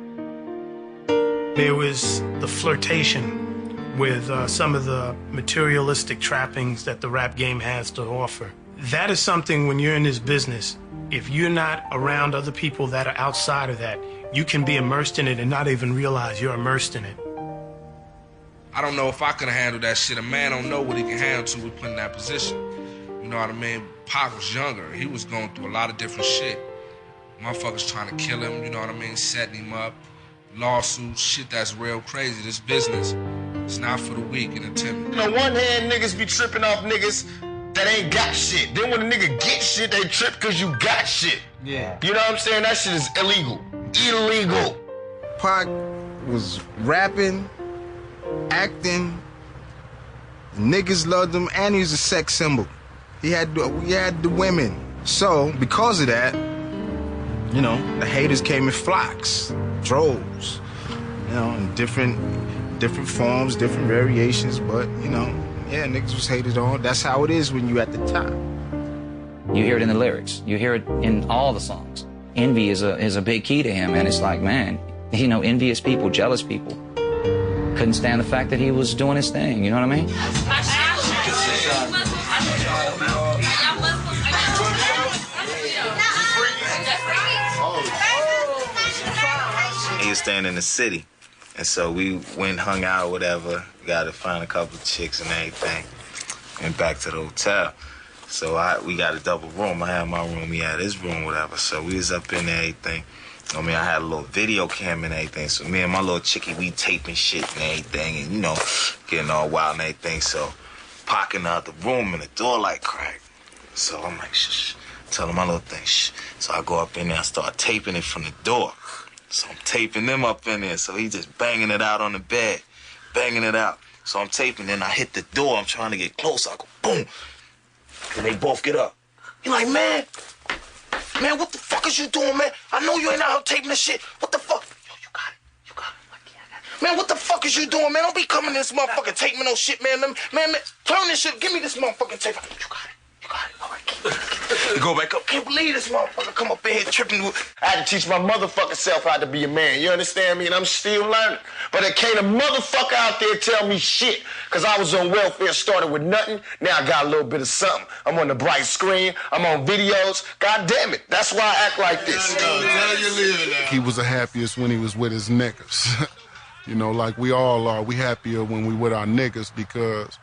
There was the flirtation with some of the materialistic trappings that the rap game has to offer. That is something, when you're in this business, if you're not around other people that are outside of that, you can be immersed in it and not even realize you're immersed in it. I don't know if I could handle that shit. A man don't know what he can handle till we put in that position. You know what I mean? Pac was younger. He was going through a lot of different shit. Motherfuckers trying to kill him, you know what I mean? Setting him up. Lawsuits, shit that's real crazy. This business, it's not for the weak and the timid. On one hand, niggas be tripping off niggas that ain't got shit. Then when a nigga get shit, they trip because you got shit. Yeah. You know what I'm saying? That shit is illegal. Illegal. Pac was rapping, acting, the niggas loved him, and he was a sex symbol. We had the women. So, because of that, you know, the haters came in flocks, droves, you know, in different forms, different variations, but, you know, yeah, niggas was hated on. That's how it is when you at the top. You hear it in the lyrics. You hear it in all the songs. Envy is a big key to him, and it's like, man, you know, envious people, jealous people couldn't stand the fact that he was doing his thing, you know what I mean? He was staying in the city, and so we went and hung out or whatever, got to find a couple of chicks and everything, and back to the hotel. So we got a double room. I had my room, he had his room, whatever. So we was up in there, everything. I mean, I had a little video cam and everything. So me and my little chickie, we taping shit and everything, and, you know, getting all wild and everything. So popping out the room and the door like crack. So I'm like, shh, telling my little thing, shh. So I go up in there, I start taping it from the door. So I'm taping them up in there. So he just banging it out on the bed, banging it out. So I'm taping, then I hit the door. I'm trying to get close. I go, boom. And they both get up. He like, man, what the fuck is you doing, man? I know you ain't out here taping this shit. What the fuck? Yo, you got it. Like, yeah, man, what the fuck is you doing, man? Don't be coming to this motherfucking taping no shit, man. Man, turn this shit. Give me this motherfucking tape. You got it. All right, keep it. Go back up. Can't believe this motherfucker come up in here tripping. I had to teach my motherfucking self how to be a man. You understand me? And I'm still learning. But there can't a motherfucker out there tell me shit. Because I was on welfare, started with nothing. Now I got a little bit of something. I'm on the bright screen. I'm on videos. God damn it. That's why I act like this. He was the happiest when he was with his niggas. You know, like we all are. We happier when we with our niggas because,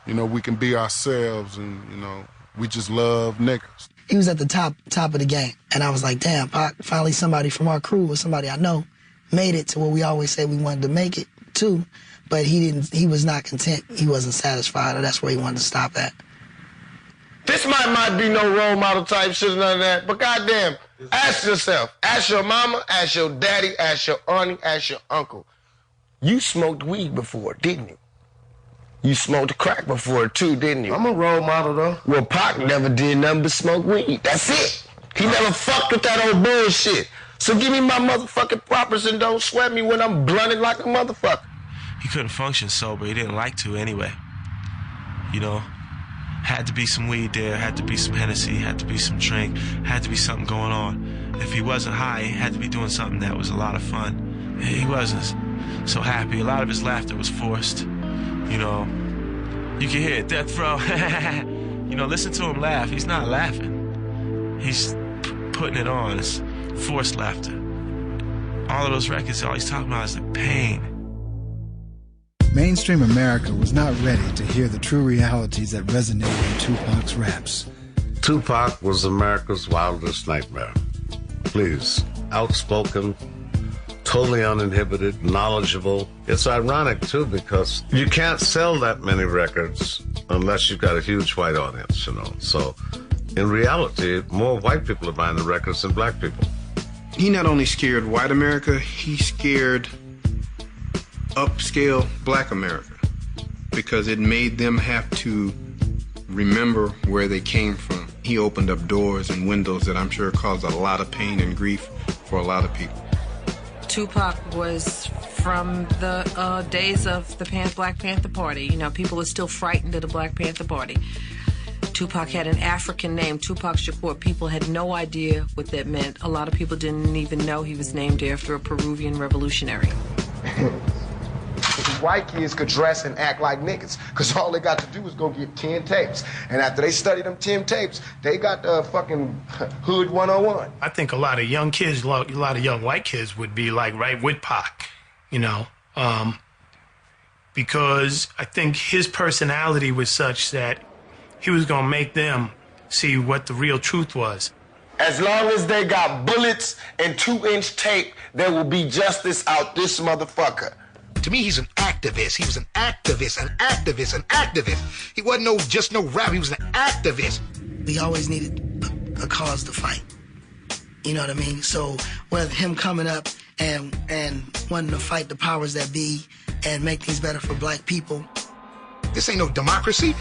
you know, we can be ourselves and, you know, we just love niggas. He was at the top of the game. And I was like, damn, Pac, finally somebody from our crew or somebody I know made it to where we always said we wanted to make it too. But he was not content. He wasn't satisfied, or that's where he wanted to stop at. This might be no role model type shit or none of that, but goddamn, Ask yourself, ask your mama, ask your daddy, ask your auntie, ask your uncle. You smoked weed before, didn't you? You smoked crack before too, didn't you? I'm a role model though. Well, Pac never did nothing but smoke weed. That's it. He never fucked with that old bullshit. So give me my motherfucking propers and don't sweat me when I'm blunted like a motherfucker. He couldn't function sober. He didn't like to anyway. You know, had to be some weed there, had to be some Hennessy, had to be some drink, had to be something going on. If he wasn't high, he had to be doing something that was a lot of fun. He wasn't so happy. A lot of his laughter was forced. You know, you can hear it, death row. You know, listen to him laugh. He's not laughing. He's putting it on. It's forced laughter. All of those records, all he's talking about is the pain. Mainstream America was not ready to hear the true realities that resonated in Tupac's raps. Tupac was America's wildest nightmare. Please, outspoken, totally uninhibited, knowledgeable. It's ironic, too, because you can't sell that many records unless you've got a huge white audience, you know. So, in reality, more white people are buying the records than black people. He not only scared white America, he scared upscale black America because it made them have to remember where they came from. He opened up doors and windows that I'm sure caused a lot of pain and grief for a lot of people. Tupac was from the days of the Black Panther Party. You know, people are still frightened of the Black Panther Party. Tupac had an African name, Tupac Shakur. People had no idea what that meant. A lot of people didn't even know he was named after a Peruvian revolutionary. White kids could dress and act like niggas, because all they got to do is go get 10 tapes. And after they study them 10 tapes, they got the fucking Hood 101. I think a lot of young kids, a lot of young white kids would be like right with Pac, you know, because I think his personality was such that he was going to make them see what the real truth was. As long as they got bullets and 2-inch tape, there will be justice out this motherfucker. To me, he's an activist. He was an activist, an activist, an activist. He wasn't just no rapper. He was an activist. We always needed a cause to fight. You know what I mean? So with him coming up and wanting to fight the powers that be and make things better for black people. This ain't no democracy.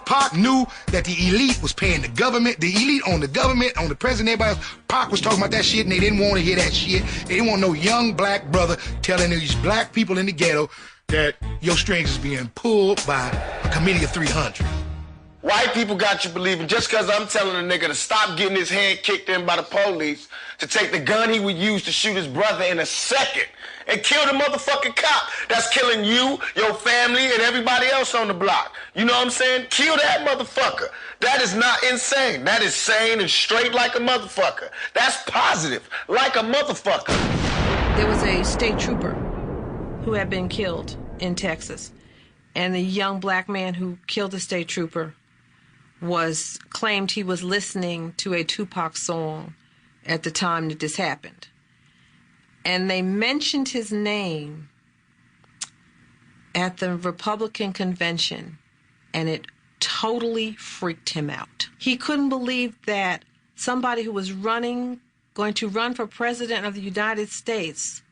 Pac knew that the elite was paying the government. The elite on the government, on the president, everybody else. Pac was talking about that shit, and they didn't want to hear that shit. They didn't want no young black brother telling these black people in the ghetto that your strings is being pulled by a committee of 300. White people got you believing just because I'm telling a nigga to stop getting his hand kicked in by the police, to take the gun he would use to shoot his brother in a second and kill the motherfucking cop that's killing you, your family, and everybody else on the block. You know what I'm saying? Kill that motherfucker. That is not insane. That is sane and straight like a motherfucker. That's positive, like a motherfucker. There was a state trooper who had been killed in Texas, and the young black man who killed the state trooper claimed he was listening to a Tupac song at the time that this happened. And they mentioned his name at the Republican convention, and it totally freaked him out. He couldn't believe that somebody who was going to run for president of the United States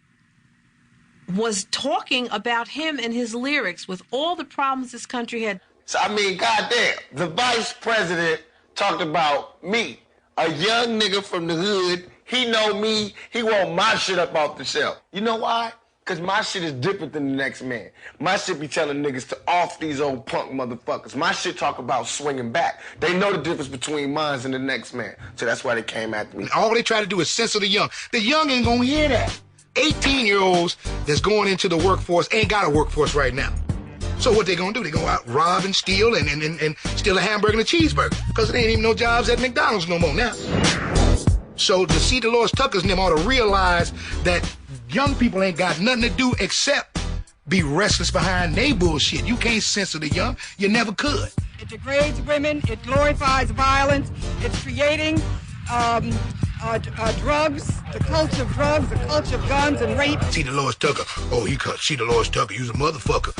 was talking about him and his lyrics with all the problems this country had. So, I mean, goddamn, the vice president talked about me, a young nigga from the hood. He know me. He want my shit up off the shelf. You know why? Because my shit is different than the next man. My shit be telling niggas to off these old punk motherfuckers. My shit talk about swinging back. They know the difference between mines and the next man. So that's why they came after me. All they try to do is censor the young. The young ain't gonna hear that. 18-year-olds that's going into the workforce ain't got a workforce right now. So what they gonna do? They go out, rob and steal and steal a hamburger and a cheeseburger. Because there ain't even no jobs at McDonald's no more now. So to see Dolores Tucker's and them ought to realize that young people ain't got nothing to do except be restless behind they bullshit. You can't censor the young. You never could. It degrades women. It glorifies violence. It's creating drugs, the culture of drugs, the culture of guns and rape. See Dolores Tucker. Oh, see Dolores Tucker. You's a motherfucker.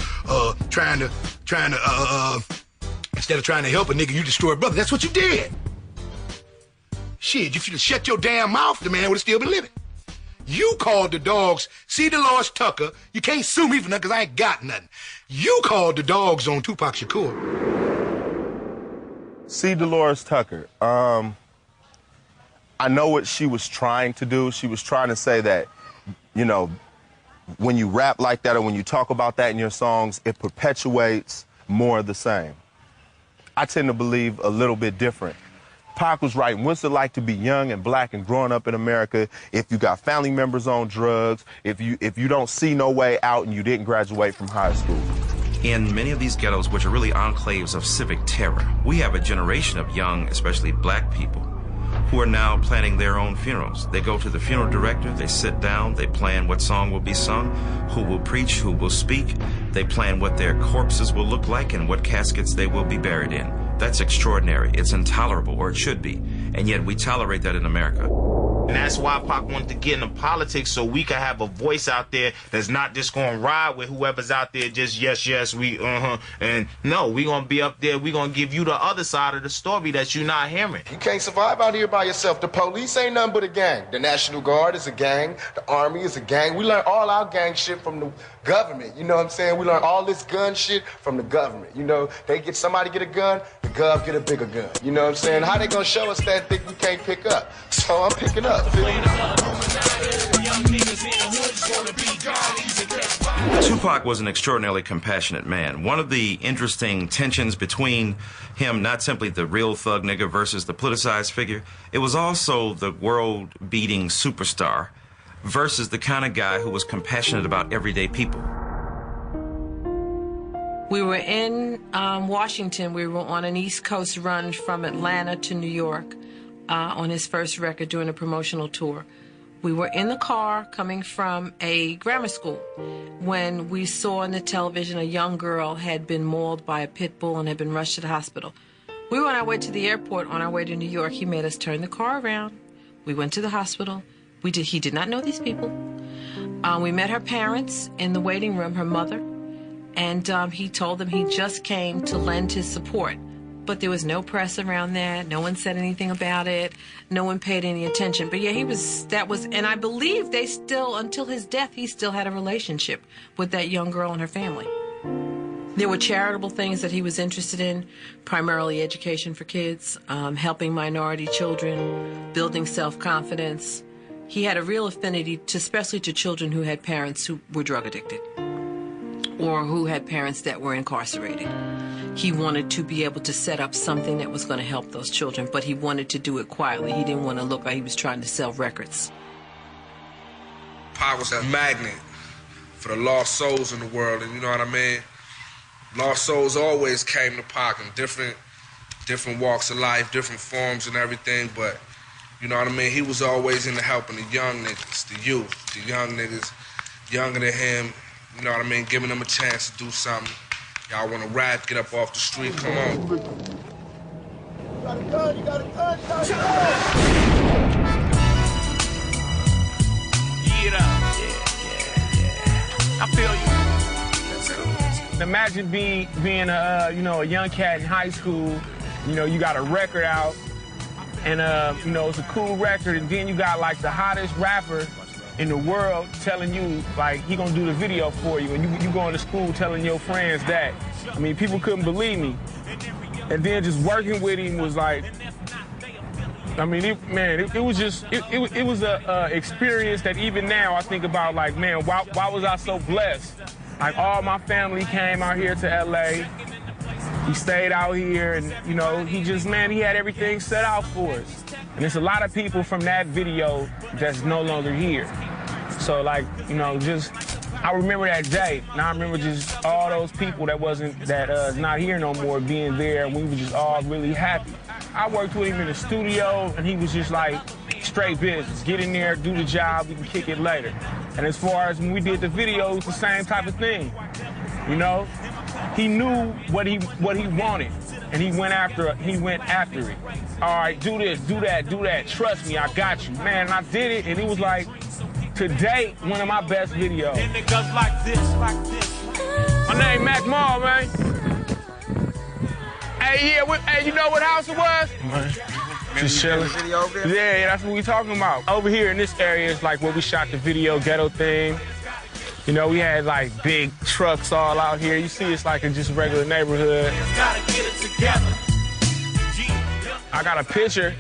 Instead of trying to help a nigga, you destroy a brother. That's what you did. Shit, if you'd have shut your damn mouth, the man would have still been living. You called the dogs, see Dolores Tucker. You can't sue me for nothing because I ain't got nothing. You called the dogs on Tupac Shakur. See Dolores Tucker. I know what she was trying to do. She was trying to say that, you know, when you rap like that or when you talk about that in your songs, it perpetuates more of the same. I tend to believe a little bit different. Pac was right. What's it like to be young and black and growing up in America if you got family members on drugs, if you don't see no way out and you didn't graduate from high school? In many of these ghettos, which are really enclaves of civic terror, we have a generation of young, especially black people, who are now planning their own funerals. They go to the funeral director, they sit down, they plan what song will be sung, who will preach, who will speak. They plan what their corpses will look like and what caskets they will be buried in. That's extraordinary. It's intolerable, or it should be. And yet we tolerate that in America. And that's why Pac wanted to get into politics, so we can have a voice out there that's not just going to ride with whoever's out there just yes, we, and no, we going to be up there, we going to give you the other side of the story that you're not hearing. You can't survive out here by yourself. The police ain't nothing but a gang. The National Guard is a gang. The Army is a gang. We learn all our gang shit from the government. You know what I'm saying? We learn all this gun shit from the government. You know, they get somebody get a gun, the gov get a bigger gun. You know what I'm saying? How they gonna show us that thing we can't pick up? So I'm picking up. Tupac was an extraordinarily compassionate man. One of the interesting tensions between him, not simply the real thug nigga versus the politicized figure, it was also the world-beating superstar versus the kind of guy who was compassionate about everyday people. We were in Washington. We were on an East Coast run from Atlanta to New York on his first record doing a promotional tour. We were in the car coming from a grammar school when we saw on the television a young girl had been mauled by a pit bull and had been rushed to the hospital. We were on our way to the airport on our way to New York. He made us turn the car around. We went to the hospital. He did not know these people. We met her parents in the waiting room, her mother, and he told them he just came to lend his support. But there was no press around that. No one said anything about it. No one paid any attention. But yeah, and I believe they still, until his death, he still had a relationship with that young girl and her family. There were charitable things that he was interested in, primarily education for kids, helping minority children, building self-confidence. He had a real affinity especially to children who had parents who were drug addicted or who had parents that were incarcerated. He wanted to be able to set up something that was going to help those children, but he wanted to do it quietly. He didn't want to look like he was trying to sell records. Pac was a magnet for the lost souls in the world, and you know what I mean? Lost souls always came to Pac in different walks of life, different forms and everything, but you know what I mean? He was always into helping the young niggas, the youth, the young niggas, younger than him, you know what I mean? Giving them a chance to do something. Y'all want to rap, get up off the street, come on. You got a gun, you got a gun, you got a gun. Yeah. I feel you. Imagine being a young cat in high school. You know, you got a record out, and it's a cool record, and then you got like the hottest rapper in the world telling you, like, he gonna do the video for you, and you going to school telling your friends that. I mean, people couldn't believe me. And then just working with him was like, I mean, it was just, it was a experience that even now I think about, like, man, why was I so blessed? Like, all my family came out here to L.A., he stayed out here, and, he had everything set out for us. And there's a lot of people from that video that's no longer here. So, like, I remember that day, and I remember just all those people that not here no more being there, and we were just all really happy. I worked with him in the studio, and he was just like, straight business. Get in there, do the job, we can kick it later. And as far as when we did the video, it was the same type of thing, He knew what he wanted, and he went after it. All right, do this, do that. Trust me, I got you. Man, I did it, and it was like, to date, one of my best videos. And it goes like this. My name Mac Mall, man. Hey, you know what house it was? Just chilling. Yeah, that's what we talking about. Over here in this area is like where we shot the video Ghetto Thing. You know, we had like big trucks all out here. You see, it's like a just regular neighborhood. I got a picture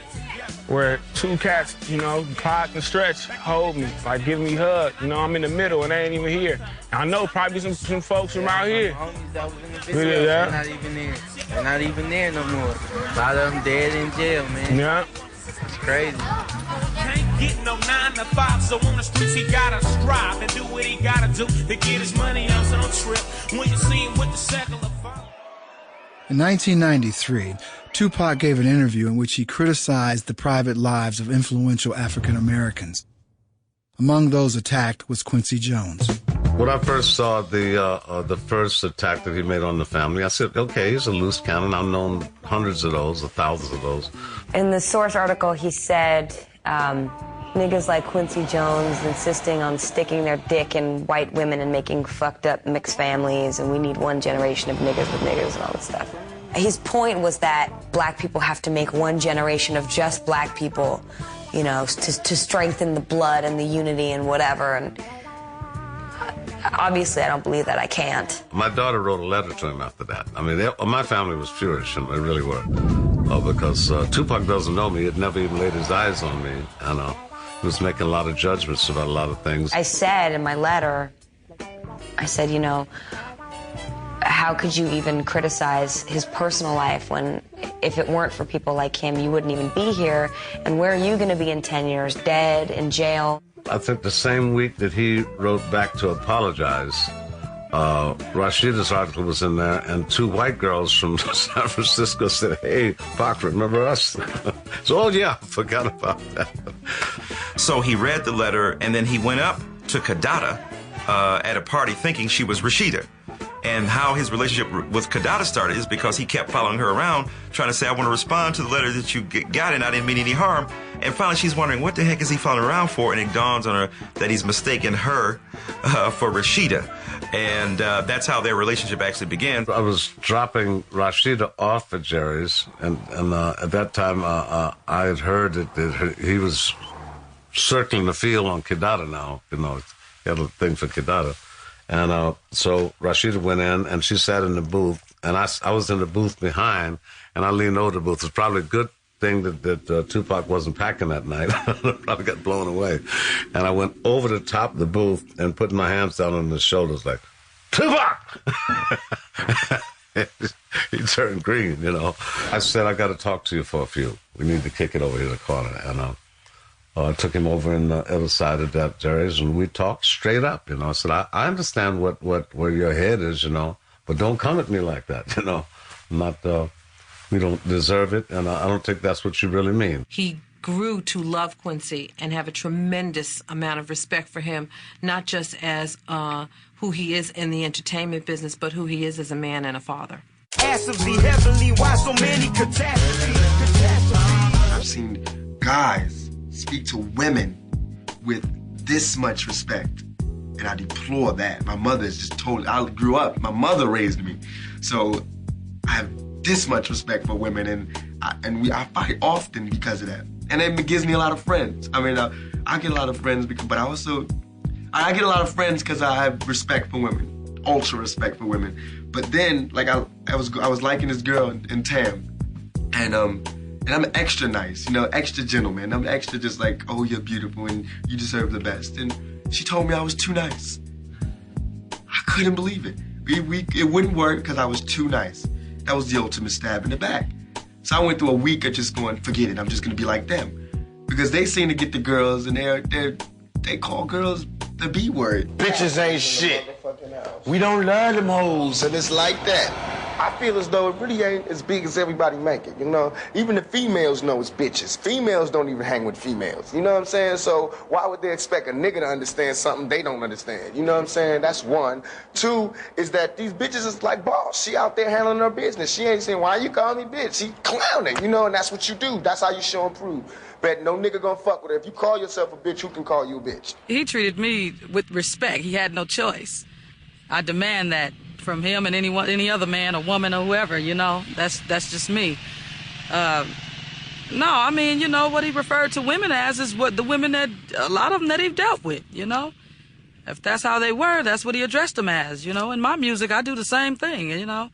where two cats, you know, Pac and Stretch, hold me, like giving me hugs. You know, I'm in the middle and they ain't even here. I know probably some folks from out here. They're not even there. They're not even there no more. A lot of them dead in jail, man. Yeah. It's crazy. Can't get no 9 to 5, so on the streets he gotta strive and do what he gotta do to get his money up, so don't trip when you see him with the secular fire. In 1993, Tupac gave an interview in which he criticized the private lives of influential African Americans. Among those attacked was Quincy Jones. When I first saw the first attack that he made on the family, I said, okay, he's a loose cannon. I've known hundreds of those, or thousands of those. In the Source article, he said, niggas like Quincy Jones insisting on sticking their dick in white women and making fucked up mixed families, and we need one generation of niggas with niggas and all this stuff. His point was that black people have to make one generation of just black people, you know, to strengthen the blood and the unity and whatever. And obviously, I don't believe that. I can't. My daughter wrote a letter to him after that. I mean, my family was furious, and they really were. Because Tupac doesn't know me. He had never even laid his eyes on me. And he was making a lot of judgments about a lot of things. I said in my letter, I said, you know, how could you even criticize his personal life when, if it weren't for people like him, you wouldn't even be here? And where are you going to be in 10 years? Dead, in jail? I think the same week that he wrote back to apologize, Rashida's article was in there, and two white girls from San Francisco said, hey, Pac, remember us? So, oh, yeah, I forgot about that. So he read the letter, and then he went up to Kadada at a party thinking she was Rashida. And how his relationship with Kadada started is because he kept following her around, trying to say, I want to respond to the letter that you got, and I didn't mean any harm. And finally, she's wondering, what the heck is he following around for? And it dawns on her that he's mistaken her for Rashida. And that's how their relationship actually began. I was dropping Rashida off at Jerry's, and at that time, I had heard that he was circling the field on Kadada now. You know, he had a thing for Kadada. And so Rashida went in, and she sat in the booth, and I was in the booth behind, and I leaned over the booth. It was probably a good thing that Tupac wasn't packing that night. Probably got blown away. And I went over the top of the booth and put my hands down on his shoulders like, Tupac! He turned green, you know. I said, I got to talk to you for a few. We need to kick it over here in the corner. And I took him over in the other side of that Jerry's, and we talked straight up, you know. I said, I understand where your head is, you know, but don't come at me like that, you know. We don't deserve it, and I don't think that's what you really mean. He grew to love Quincy and have a tremendous amount of respect for him, not just as who he is in the entertainment business, but who he is as a man and a father. Massively, heavily, why so many catastrophes? I've seen guys speak to women with this much respect, and I deplore that. My mother is just totally, I grew up, my mother raised me, so I have this much respect for women, and I fight often because of that, and it gives me a lot of friends. I mean, I get a lot of friends, but I get a lot of friends because I have respect for women, ultra respect for women. But then, like I was liking this girl in Tam, and I'm extra nice, you know, extra gentleman. I'm extra just like, oh, you're beautiful and you deserve the best. And she told me I was too nice. I couldn't believe it. It wouldn't work because I was too nice. That was the ultimate stab in the back. So I went through a week of just going, forget it, I'm just gonna be like them. Because they seem to get the girls, and they call girls the B word. Bitches ain't shit. We don't love them hoes, and it's like that. I feel as though it really ain't as big as everybody make it, you know? Even the females know it's bitches. Females don't even hang with females, you know what I'm saying? So why would they expect a nigga to understand something they don't understand? You know what I'm saying? That's one. Two is that these bitches is like boss. She out there handling her business. She ain't saying, why you call me bitch? She clowning, you know, and that's what you do. That's how you show and prove. But no nigga gonna fuck with her. If you call yourself a bitch, who can call you a bitch? He treated me with respect. He had no choice. I demand that from him and any other man or woman or whoever, you know. That's just me. No, I mean, you know, what he referred to women as is what the women that, a lot of them that he dealt with, you know. If that's how they were, that's what he addressed them as, you know. In my music, I do the same thing, you know.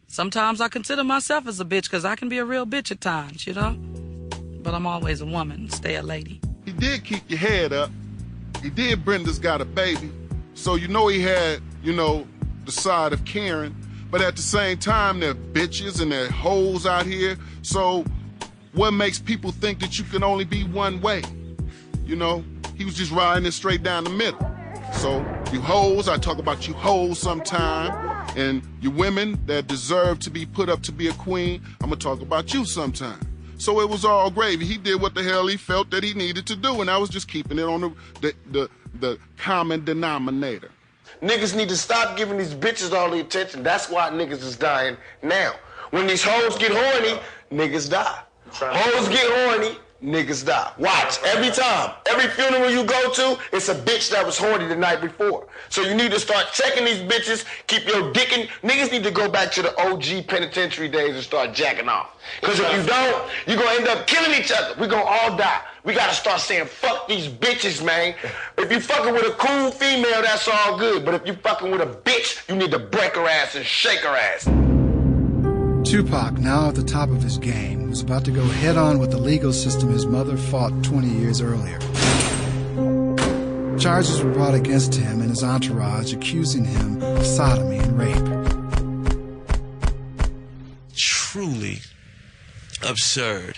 Sometimes I consider myself as a bitch because I can be a real bitch at times, you know. But I'm always a woman, stay a lady. He did keep your head up. He did Brenda's Got a Baby. So you know he had, you know, the side of caring. But at the same time, there are bitches and there are hoes out here. So what makes people think that you can only be one way? You know, he was just riding it straight down the middle. So you hoes, I talk about you hoes sometime, and you women that deserve to be put up to be a queen, I'm gonna talk about you sometime. So it was all gravy. He did what the hell he felt that he needed to do, and I was just keeping it on the common denominator. Niggas need to stop giving these bitches all the attention. That's why niggas is dying now. When these hoes get horny, niggas die. Hoes get horny, niggas die. Watch, every time. Every funeral you go to, it's a bitch that was horny the night before. So you need to start checking these bitches, keep your dick in. Niggas need to go back to the OG penitentiary days and start jacking off. Because if you don't, you're going to end up killing each other. We're going to all die. We got to start saying, fuck these bitches, man. If you fucking with a cool female, that's all good. But if you fucking with a bitch, you need to break her ass and shake her ass. Tupac, now at the top of his game, was about to go head-on with the legal system his mother fought 20 years earlier. Charges were brought against him and his entourage, accusing him of sodomy and rape. Truly absurd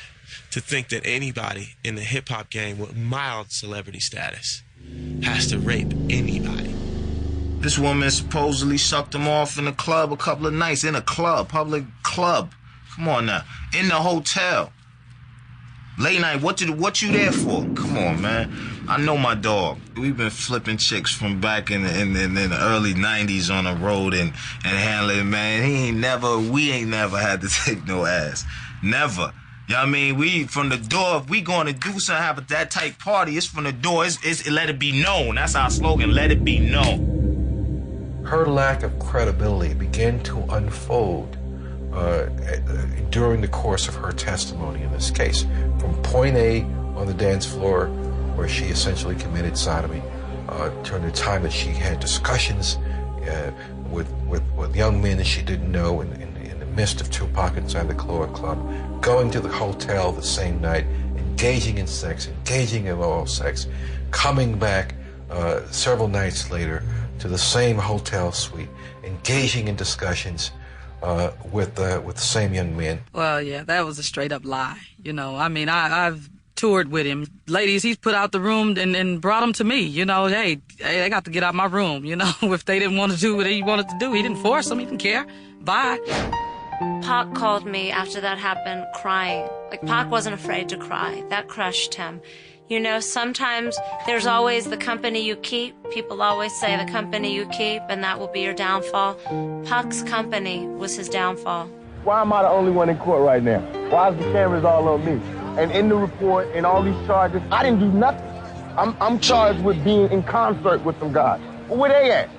to think that anybody in the hip-hop game with mild celebrity status has to rape anybody. This woman supposedly sucked him off in a club a couple of nights. In a club, public club. Come on now. In the hotel. Late night, what you there for? Come on, man. I know my dog. We've been flipping chicks from back in the early 90s on the road and handling, man. We ain't never had to take no ass. Never. You know what I mean? We, from the door, if we going to do something, have that type party, it's from the door. It's let it be known. That's our slogan, let it be known. Her lack of credibility began to unfold during the course of her testimony in this case. From point A on the dance floor, where she essentially committed sodomy, during the time that she had discussions with young men that she didn't know in the midst of Tupac inside the Cloa Club, going to the hotel the same night, engaging in sex, engaging in oral sex, coming back several nights later to the same hotel suite, engaging in discussions with the same young men. Well, yeah, that was a straight-up lie. You know, I mean, I've toured with him. Ladies, he's put out the room and brought them to me. You know, hey, they got to get out my room. You know, if they didn't want to do what he wanted to do, he didn't force them. He didn't care. Bye. Pac called me after that happened crying. Like, Pac wasn't afraid to cry. That crushed him. You know, sometimes there's always the company you keep. People always say the company you keep, and that will be your downfall. Pac's company was his downfall. Why am I the only one in court right now? Why is the cameras all on me? And in the report and all these charges, I didn't do nothing. I'm charged with being in concert with some guys. Well, where they at?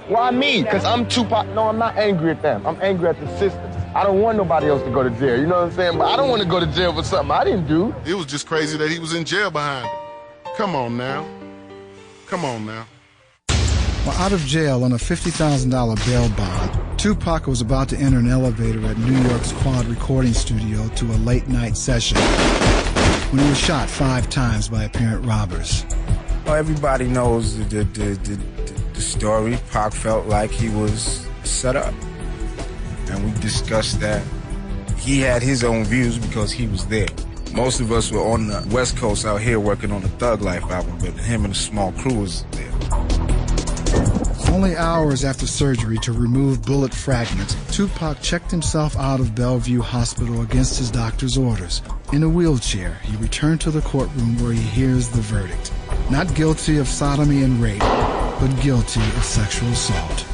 Why me? Because I'm Tupac. No, I'm not angry at them. I'm angry at the system. I don't want nobody else to go to jail, you know what I'm saying? But I don't want to go to jail for something I didn't do. It was just crazy that he was in jail behind it. Come on now. Come on now. While out of jail on a $50,000 bail bond, Tupac was about to enter an elevator at New York's Quad Recording Studio to a late-night session when he was shot 5 times by apparent robbers. Well, everybody knows the story. Pac felt like he was set up. And we discussed that. He had his own views because he was there. Most of us were on the West Coast out here working on the Thug Life album, but him and a small crew was there. Only hours after surgery to remove bullet fragments, Tupac checked himself out of Bellevue Hospital against his doctor's orders. In a wheelchair, he returned to the courtroom where he hears the verdict. Not guilty of sodomy and rape, but guilty of sexual assault.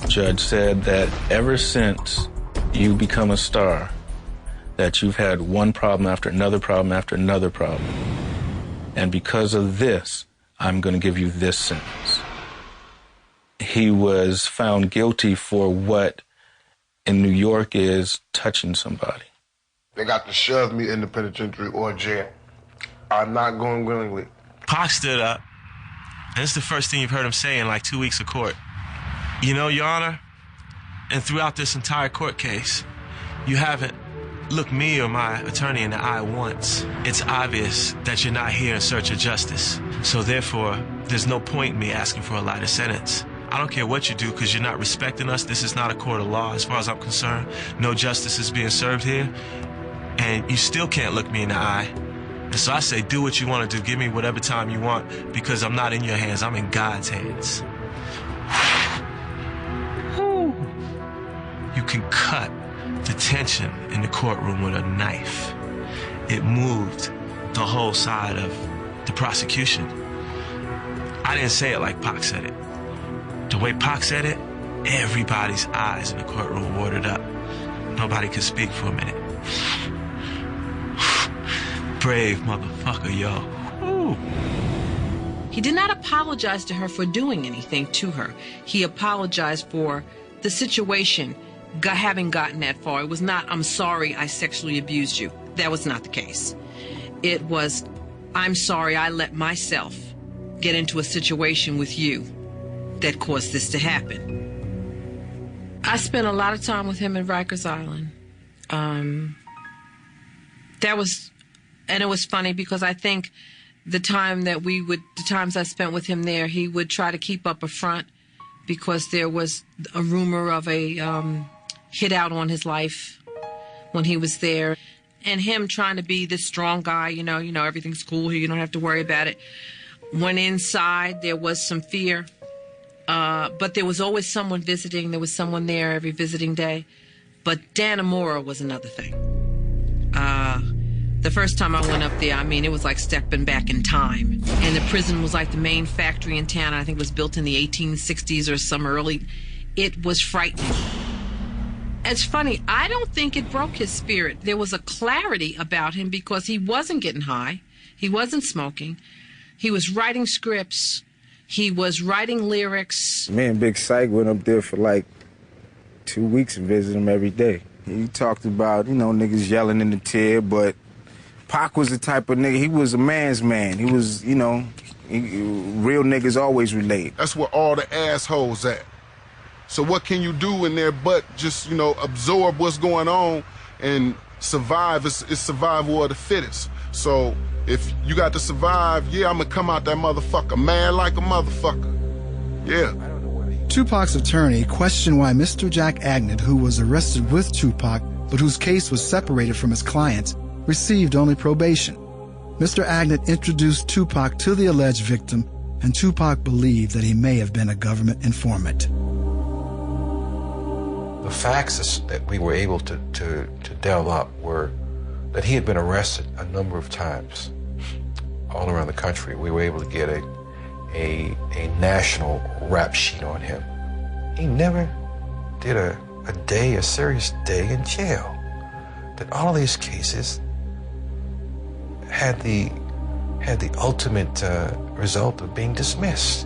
Judge said that ever since you become a star, that you've had one problem after another problem after another problem. And because of this, I'm going to give you this sentence. He was found guilty for what in New York is touching somebody. They got to shove me in the penitentiary or jail. I'm not going willingly. Pac stood up, and it's the first thing you've heard him say in like 2 weeks of court. You know, Your Honor, and throughout this entire court case, you haven't looked me or my attorney in the eye once. It's obvious that you're not here in search of justice. So therefore, there's no point in me asking for a lighter sentence. I don't care what you do because you're not respecting us. This is not a court of law as far as I'm concerned. No justice is being served here. And you still can't look me in the eye. And so I say, do what you want to do. Give me whatever time you want because I'm not in your hands. I'm in God's hands. You can cut the tension in the courtroom with a knife. It moved the whole side of the prosecution. I didn't say it like Pac said it. The way Pac said it, everybody's eyes in the courtroom watered up. Nobody could speak for a minute. Brave motherfucker, yo. Ooh. He did not apologize to her for doing anything to her. He apologized for the situation having gotten that far. It was not, I'm sorry I sexually abused you. That was not the case. It was, I'm sorry I let myself get into a situation with you that caused this to happen. I spent a lot of time with him in Rikers Island. And it was funny because I think the times I spent with him there, he would try to keep up a front because there was a rumor of a hit out on his life when he was there. And him trying to be this strong guy, you know, everything's cool here, you don't have to worry about it. When inside, there was some fear. But there was always someone visiting. There was someone there every visiting day. But Dannemora was another thing. The first time I went up there, I mean, it was like stepping back in time. And the prison was like the main factory in town. I think it was built in the 1860s or some early. It was frightening. It's funny, I don't think it broke his spirit. There was a clarity about him because he wasn't getting high. He wasn't smoking. He was writing scripts. He was writing lyrics. Me and Big Syke went up there for like 2 weeks and visited him every day. He talked about, niggas yelling in the tear, but Pac was the type of nigga, he was a man's man. He was, real niggas always relate. That's where all the assholes at. So what can you do in there but just, absorb what's going on and survive? It's survival of the fittest. So if you got to survive, yeah, I'm gonna come out that motherfucker mad like a motherfucker. Yeah. Tupac's attorney questioned why Mr. Jack Agnew, who was arrested with Tupac, but whose case was separated from his clients, received only probation. Mr. Agnew introduced Tupac to the alleged victim, and Tupac believed that he may have been a government informant. The facts that we were able to delve up were that he had been arrested a number of times all around the country. We were able to get a national rap sheet on him. He never did a serious day in jail. That all of these cases had the ultimate result of being dismissed.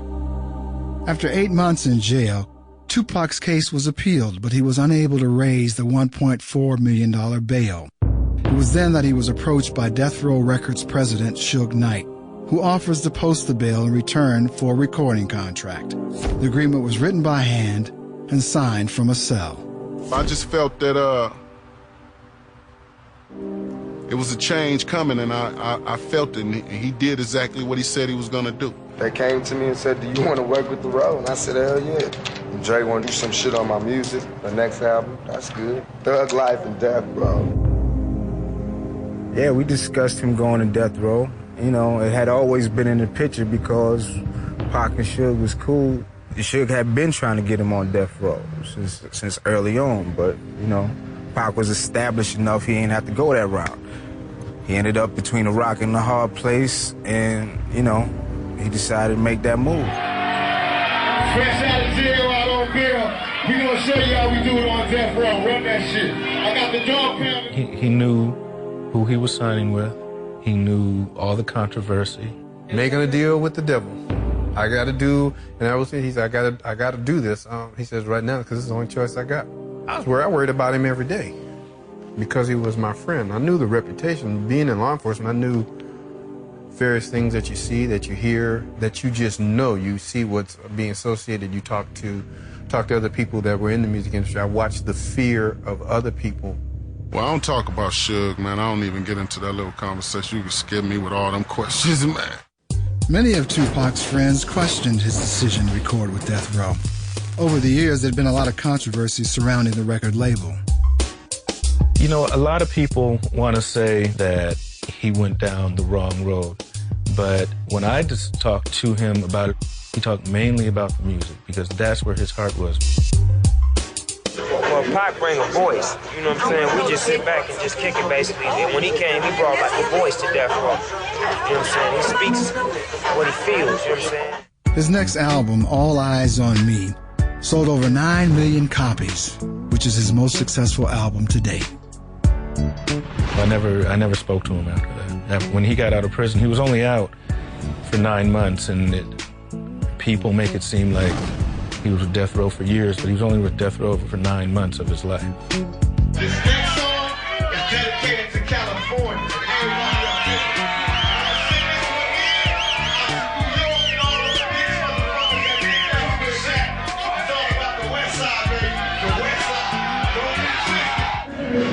After 8 months in jail, Tupac's case was appealed, but he was unable to raise the $1.4 million bail. It was then that he was approached by Death Row Records president Suge Knight, who offers to post the bail in return for a recording contract. The agreement was written by hand and signed from a cell. I just felt that it was a change coming, and I felt it, and he did exactly what he said he was gonna do. They came to me and said, do you want to work with The Row? And I said, hell yeah. And Dre want to do some shit on my music, the next album. That's good. Thug Life and Death Row. Yeah, we discussed him going to Death Row. It had always been in the picture because Pac and Suge was cool. Suge had been trying to get him on Death Row since early on, but, Pac was established enough he ain't have to go that route. He ended up between a rock and a hard place, and, he decided to make that move. Fresh out of jail, out on bail. We gonna show you how we do it on Death Row. Run that shit. I got the dog pound. He knew who he was signing with. He knew all the controversy. Making a deal with the devil. I got to do, and I was saying, he said, I got to do this. He says right now because it's the only choice I got. I worried about him every day. because he was my friend. I knew the reputation. Being in law enforcement, I knew various things that you see, that you hear, that you just know. You see what's being associated. You talk to other people that were in the music industry. I watched the fear of other people. Well, I don't talk about Suge, man. I don't even get into that little conversation. You can skip me with all them questions, man. Many of Tupac's friends questioned his decision to record with Death Row. Over the years, there'd been a lot of controversy surrounding the record label. You know, a lot of people want to say that he went down the wrong road. But when I just talked to him about it, he talked mainly about the music because that's where his heart was. Well, Pac bring a voice, you know what I'm saying? We just sit back and just kick it, basically. And when he came, he brought like a voice to Death Row. You know what I'm saying? He speaks what he feels, you know what I'm saying? His next album, All Eyes on Me, sold over 9 million copies, which is his most successful album to date. I never spoke to him after that. When he got out of prison, he was only out for 9 months, and people make it seem like he was with Death Row for years, but he was only with Death Row for 9 months of his life. This next song is dedicated to California.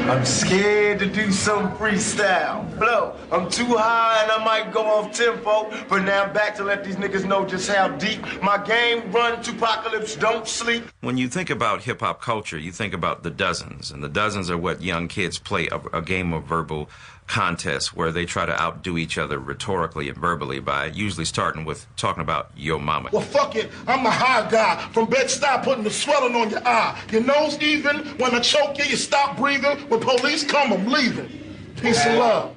I'm scared to do some freestyle. Blow, I'm too high and I might go off tempo. But now I'm back to let these niggas know just how deep my game run. Tupacalypse don't sleep. When you think about hip-hop culture, you think about the dozens. And the dozens are what young kids play, a game of verbal contests where they try to outdo each other rhetorically and verbally by usually starting with talking about your mama. Well, fuck it. I'm a high guy. From Bed-Stuy putting the swelling on your eye. Your nose even. When I choke you, you stop breathing. When police come, I'm leaving. Peace and love.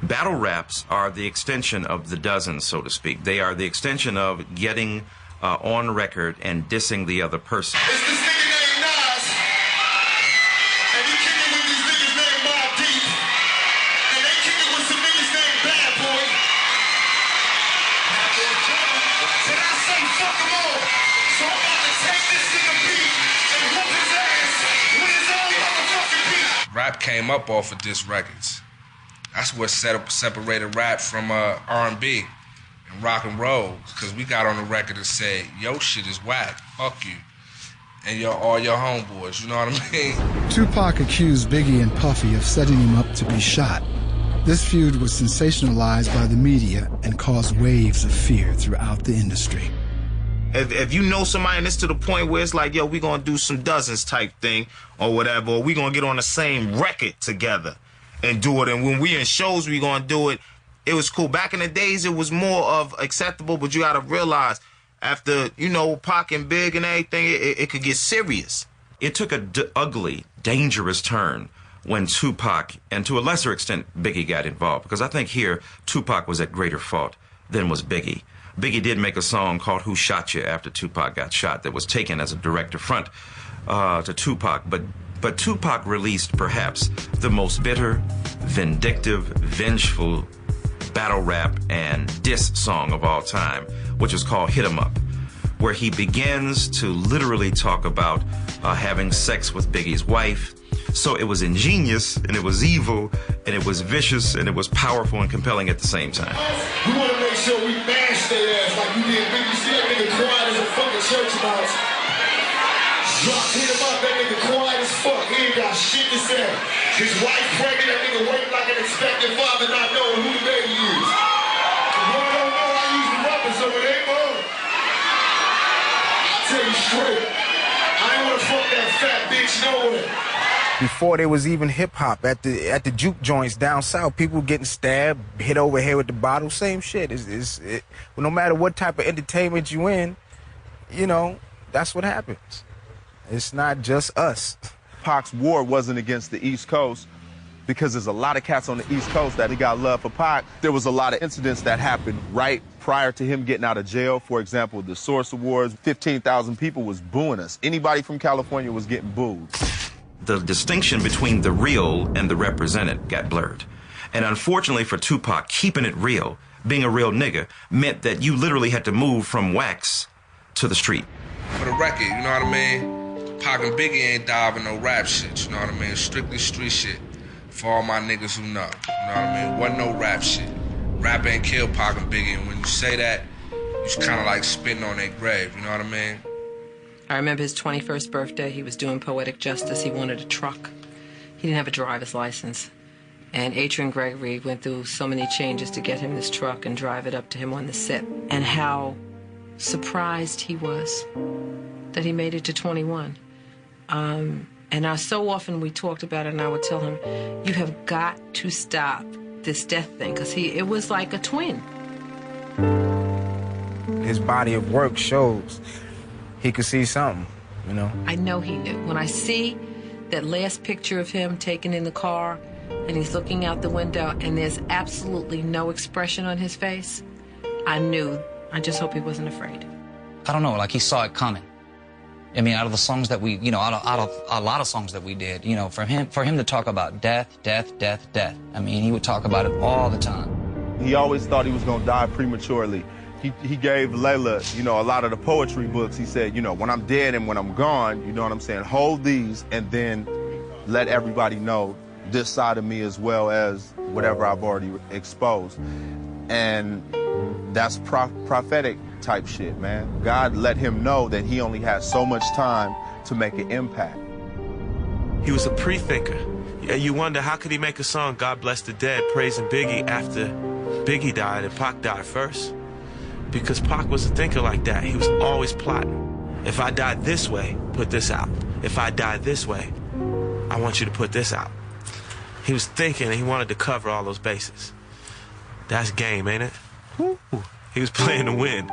Battle raps are the extension of the dozens, so to speak. They are the extension of getting on record and dissing the other person. It's this nigga named Nas, and he kicking with these niggas named Mobb Deep, and they kicking with some niggas named Bad Boy. Did I say fuck them all? So I'm about to take this nigga beat and whoop his ass with his own motherfucking beat. Rap came up off of diss records. That's what separated rap from R&B and rock and roll, because we got on the record and said, yo, shit is whack, fuck you, and all your homeboys, you know what I mean? Tupac accused Biggie and Puffy of setting him up to be shot. This feud was sensationalized by the media and caused waves of fear throughout the industry. If you know somebody and it's to the point where it's like, yo, we gonna do some dozens type thing or whatever, or we gonna get on the same record together and do it, and when we in shows we gonna do it, it was cool. Back in the days it was more of acceptable, but you gotta realize after, you know, Pac and Big and everything, it could get serious. It took a ugly, dangerous turn when Tupac, and to a lesser extent Biggie, got involved, because I think here Tupac was at greater fault than was Biggie. Biggie did make a song called Who Shot You after Tupac got shot that was taken as a direct affront to Tupac, but Tupac released perhaps the most bitter, vindictive, vengeful battle rap and diss song of all time, which is called Hit 'Em Up, where he begins to literally talk about having sex with Biggie's wife. So it was ingenious, and it was evil, and it was vicious, and it was powerful and compelling at the same time. We want to make sure we mash their ass like we did Biggie. See that nigga quiet as a fucking church mouse. Drop, hit him up, that nigga quiet as fuck. He ain't got shit to say. His wife pregnant, that nigga waiting like an expected father, not knowing who the baby is. The one don't know I use the weapons, so it ain't mine. I'll tell you straight. I ain't wanna fuck that fat bitch nowhere. Before there was even hip-hop, at the juke joints down south, people getting stabbed, hit over here with the bottle, same shit. No matter what type of entertainment you in, you know, that's what happens. It's not just us. Pac's war wasn't against the East Coast because there's a lot of cats on the East Coast that got love for Pac. There was a lot of incidents that happened right prior to him getting out of jail. For example, the Source Awards, 15,000 people was booing us. Anybody from California was getting booed. The distinction between the real and the represented got blurred. And unfortunately for Tupac, keeping it real, being a real nigga, meant that you literally had to move from wax to the street. For the record, you know what I mean? Pac and Biggie ain't diving no rap shit, you know what I mean? Strictly street shit for all my niggas who know, you know what I mean? Wasn't no rap shit. Rap ain't killed Pac and Biggie, and when you say that, you kind of like spitting on their grave, you know what I mean? I remember his 21st birthday. He was doing Poetic Justice. He wanted a truck. He didn't have a driver's license. And Adrian Gregory went through so many changes to get him this truck and drive it up to him on the set. And how surprised he was that he made it to 21. And so often we talked about it, and I would tell him, you have got to stop this death thing, because it was like a twin. His body of work shows he could see something, you know? I know he knew. When I see that last picture of him taken in the car, and he's looking out the window, and there's absolutely no expression on his face, I knew. I just hope he wasn't afraid. I don't know, like he saw it coming. I mean, out of the songs that we, you know, out of a lot of songs that we did, you know, for him to talk about death, death, death, death. I mean, he would talk about it all the time. He always thought he was gonna die prematurely. He gave Layla, you know, a lot of the poetry books. He said, you know, when I'm dead and when I'm gone, you know what I'm saying, hold these and then let everybody know this side of me as well as whatever I've already exposed. And that's prophetic type shit, man. God let him know that he only had so much time to make an impact. He was a pre-thinker. Yeah, you wonder, how could he make a song, God Bless the Dead, praising Biggie after Biggie died and Pac died first? Because Pac was a thinker like that. He was always plotting. If I die this way, put this out. If I die this way, I want you to put this out. He was thinking, and he wanted to cover all those bases. That's game, ain't it? Woo. He was playing to win.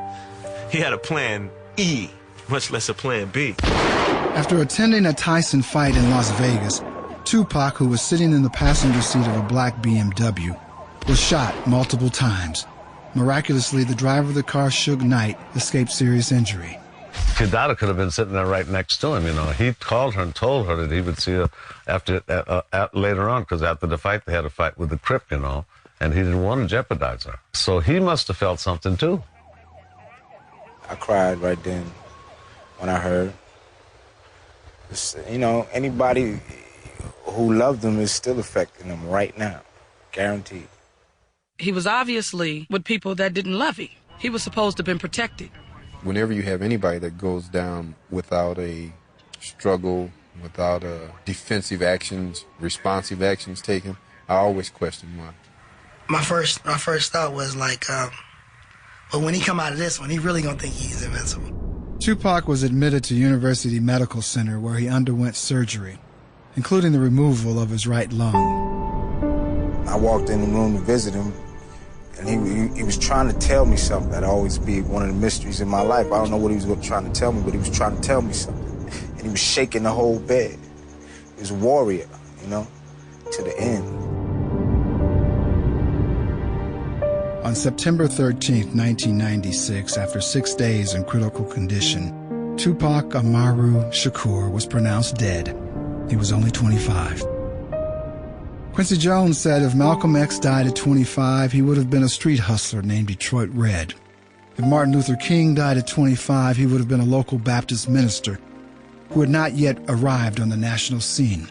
He had a plan E, much less a plan B. After attending a Tyson fight in Las Vegas, Tupac, who was sitting in the passenger seat of a black BMW, was shot multiple times. Miraculously, the driver of the car, Suge Knight, escaped serious injury. Kidada could have been sitting there right next to him, you know. He called her and told her that he would see her later on, because after the fight, they had a fight with the Crip, you know, and he didn't want to jeopardize her. So he must have felt something, too. I cried right then when I heard. You know, anybody who loved him is still affecting him right now, guaranteed. He was obviously with people that didn't love him. He was supposed to have been protected. Whenever you have anybody that goes down without a struggle, without defensive actions, responsive actions taken, I always question why. My first thought was like, but when he come out of this one, he really gonna think he's invincible. Tupac was admitted to University Medical Center, where he underwent surgery, including the removal of his right lung. I walked in the room to visit him, and he was trying to tell me something. That'd always be one of the mysteries in my life. I don't know what he was trying to tell me, but he was trying to tell me something. And he was shaking the whole bed. He was a warrior, you know, to the end. On September 13, 1996, after 6 days in critical condition, Tupac Amaru Shakur was pronounced dead. He was only 25. Quincy Jones said if Malcolm X died at 25, he would have been a street hustler named Detroit Red. If Martin Luther King died at 25, he would have been a local Baptist minister who had not yet arrived on the national scene.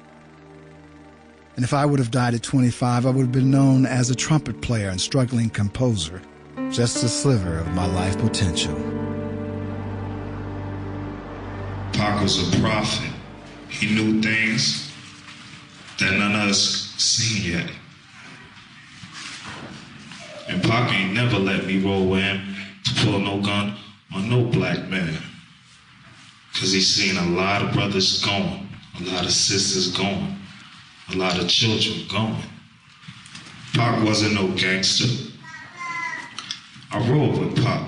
And if I would have died at 25, I would have been known as a trumpet player and struggling composer, just a sliver of my life potential. Pac was a prophet. He knew things that none of us seen yet. And Pac ain't never let me roll with him to pull no gun on no black man. Cause he's seen a lot of brothers going, a lot of sisters going, a lot of children going. Pac wasn't no gangster. I rolled with Pac.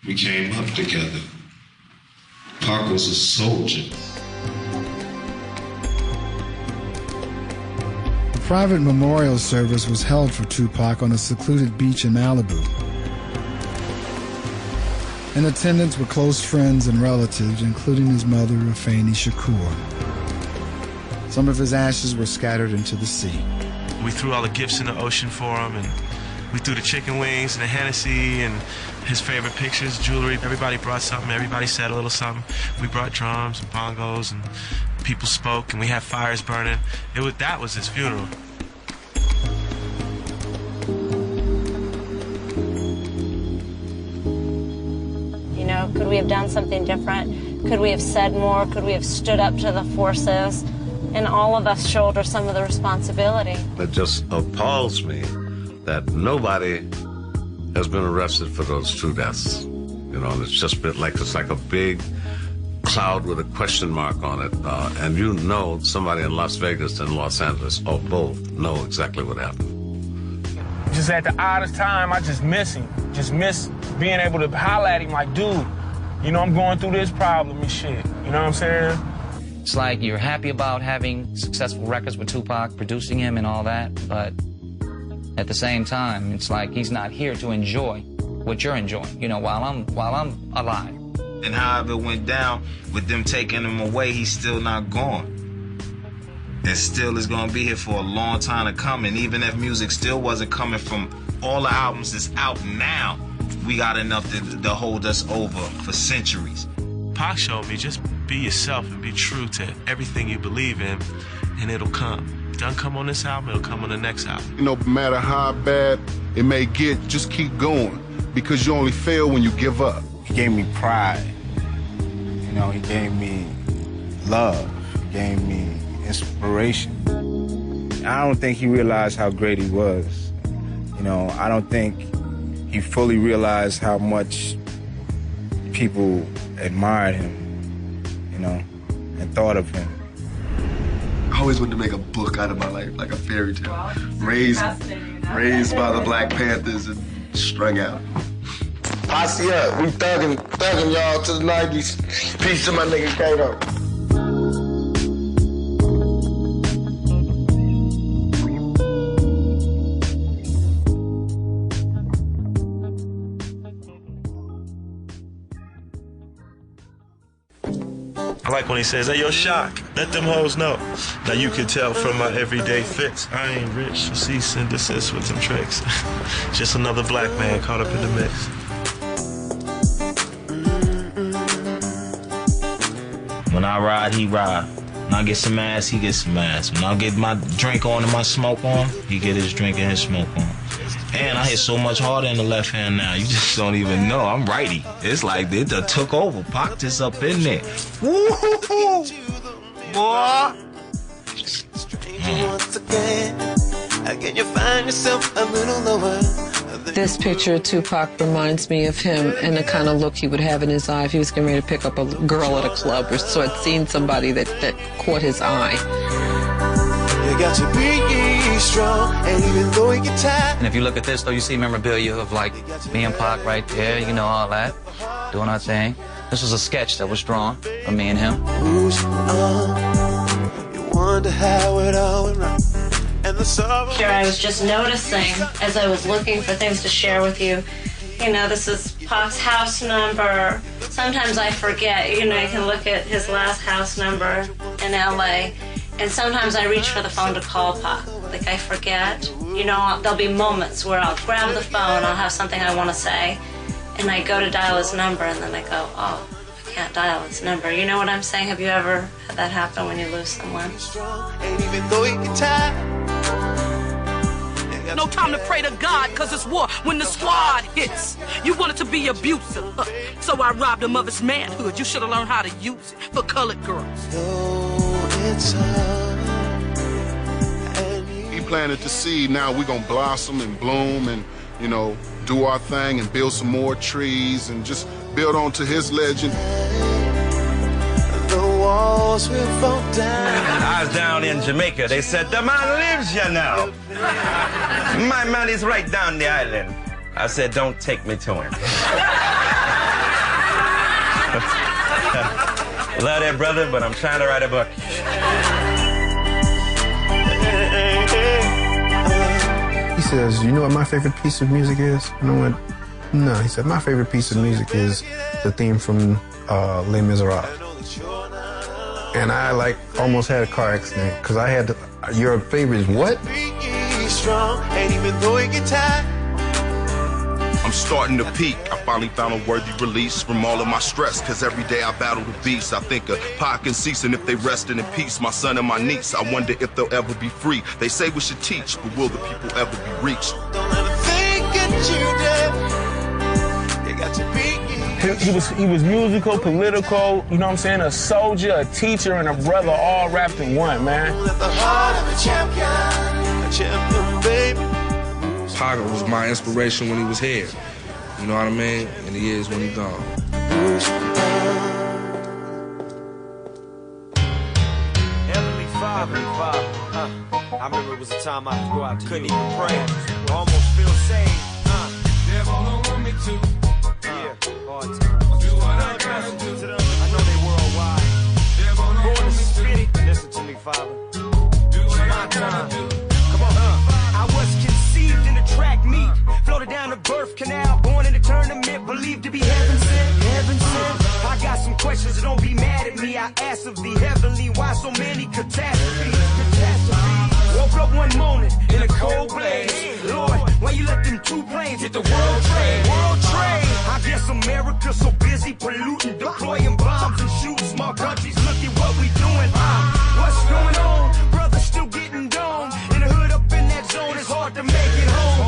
We came up together. Pac was a soldier. A private memorial service was held for Tupac on a secluded beach in Malibu. In attendance were close friends and relatives, including his mother, Afeni Shakur. Some of his ashes were scattered into the sea. We threw all the gifts in the ocean for him, and We threw the chicken wings and the Hennessy and his favorite pictures, jewelry. Everybody brought something. Everybody said a little something. We brought drums and bongos, and people spoke, and we had fires burning. That was his funeral. You know, could we have done something different? Could we have said more? Could we have stood up to the forces? And all of us shoulder some of the responsibility. It just appalls me that nobody has been arrested for those two deaths. You know, and it's like a big cloud with a question mark on it. And you know somebody in Las Vegas and Los Angeles, or both, know exactly what happened. Just at the oddest time, I just miss him. Just miss being able to holler at him like, dude, you know, I'm going through this problem and shit. You know what I'm saying? It's like you're happy about having successful records with Tupac, producing him and all that, but at the same time, it's like he's not here to enjoy what you're enjoying, you know, while I'm alive. And however it went down, with them taking him away, he's still not gone. And still is going to be here for a long time to come. And even if music still wasn't coming from all the albums that's out now, we got enough to hold us over for centuries. Pac showed me just be yourself and be true to everything you believe in, and it'll come. Doesn't come on this album, it'll come on the next album. You know, no matter how bad it may get, just keep going, because you only fail when you give up. He gave me pride. You know, he gave me love. He gave me inspiration. I don't think he realized how great he was. You know, I don't think he fully realized how much people admired him, you know, and thought of him. I always wanted to make a book out of my life, like a fairy tale. Wow, raised by the Black Panthers and strung out. Posse up, we thugging y'all to the 90s. Peace to my nigga Kato. I like when he says, hey, yo, Shock, let them hoes know. Now you can tell from my everyday fits, I ain't rich, so cease and desist with some tricks. Just another black man caught up in the mix. When I ride, he ride. When I get some ass, he gets some ass. When I get my drink on and my smoke on, he get his drink and his smoke on. And I hit so much harder in the left hand now, you just don't even know. I'm righty. It's like it done took over. Pac just up in there. Woo-hoo-hoo! Boy! Once again you find yourself a little lower. This picture of Tupac reminds me of him and the kind of look he would have in his eye if he was getting ready to pick up a girl at a club or so had seen somebody that caught his eye. You got to be strong, and even though you get tired. And if you look at this, though, you see memorabilia of, like, me and Pac right there, you know, all that, doing our thing. This was a sketch that was drawn of me and him. Who's on? You wonder how it all went wrong. And the sorrow. Here, I was just noticing, as I was looking for things to share with you, you know, this is Pac's house number. Sometimes I forget, you know, you can look at his last house number in LA. And sometimes I reach for the phone to call Pac. Like, I forget. You know, there'll be moments where I'll grab the phone, I'll have something I want to say, and I go to dial his number, and then I go, oh, I can't dial his number. You know what I'm saying? Have you ever had that happen when you lose someone? And even though you get tired. No time to pray to God, cause it's war when the squad hits. You wanted to be abusive, so I robbed him of his manhood. You should have learned how to use it for colored girls. He planted the seed. Now we're gonna blossom and bloom and, you know, do our thing and build some more trees and just build on to his legend. The walls will fall down. I was down in Jamaica. They said, the man lives here now. My man is right down the island. I said, don't take me to him. Love that brother, but I'm trying to write a book. He says, you know what my favorite piece of music is? And I went, no. He said, my favorite piece of music is the theme from Les Miserables. And I, like, almost had a car accident, because I had to, your favorite is what? Be strong, and even though you get tired, I'm starting to peak. I finally found a worthy release from all of my stress, cause every day I battle the beast. I think of Pac and ceasing if they rested in peace. My son and my niece, I wonder if they'll ever be free. They say we should teach, but will the people ever be reached? He was musical, political, you know what I'm saying? A soldier, a teacher, and a brother all wrapped in one, man. Pac was my inspiration when he was here. You know what I mean? And he is when he's gone. Heavenly Father. I remember it was a time I could go out, couldn't even pray. Almost feel saved. Devil don't want me to. Yeah, hard time. Do what I gotta do. I know they worldwide. Born to spit it. Listen to me, Father. Do what I gotta do. Come on, I was conceived in the track meet. Floated down the birth canal. Born in the tournament. Believed to be heaven sent. Heaven sent. I got some questions, so don't be mad at me. I asked of the heavenly, why so many catastrophes? Woke up one morning in a cold blaze. Lord, why you let them two planes hit the world trade? World trade. I guess America's so busy polluting, deploying bombs and shooting small countries. Look at what we doing. What's going on? Brothers still getting domed. In the hood up in that zone, it's hard to make it home.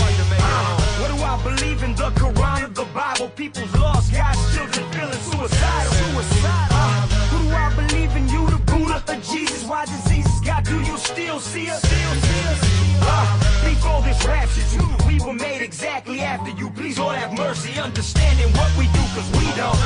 What do I believe in? The Quran or the Bible? People's lost, God's children feeling suicidal. Who do I believe in? You, the Buddha, or Jesus? Why diseases? God, do you still see us? Before this rap shit, we were made exactly after you. Please, Lord, have mercy, understanding what we do, cause we don't.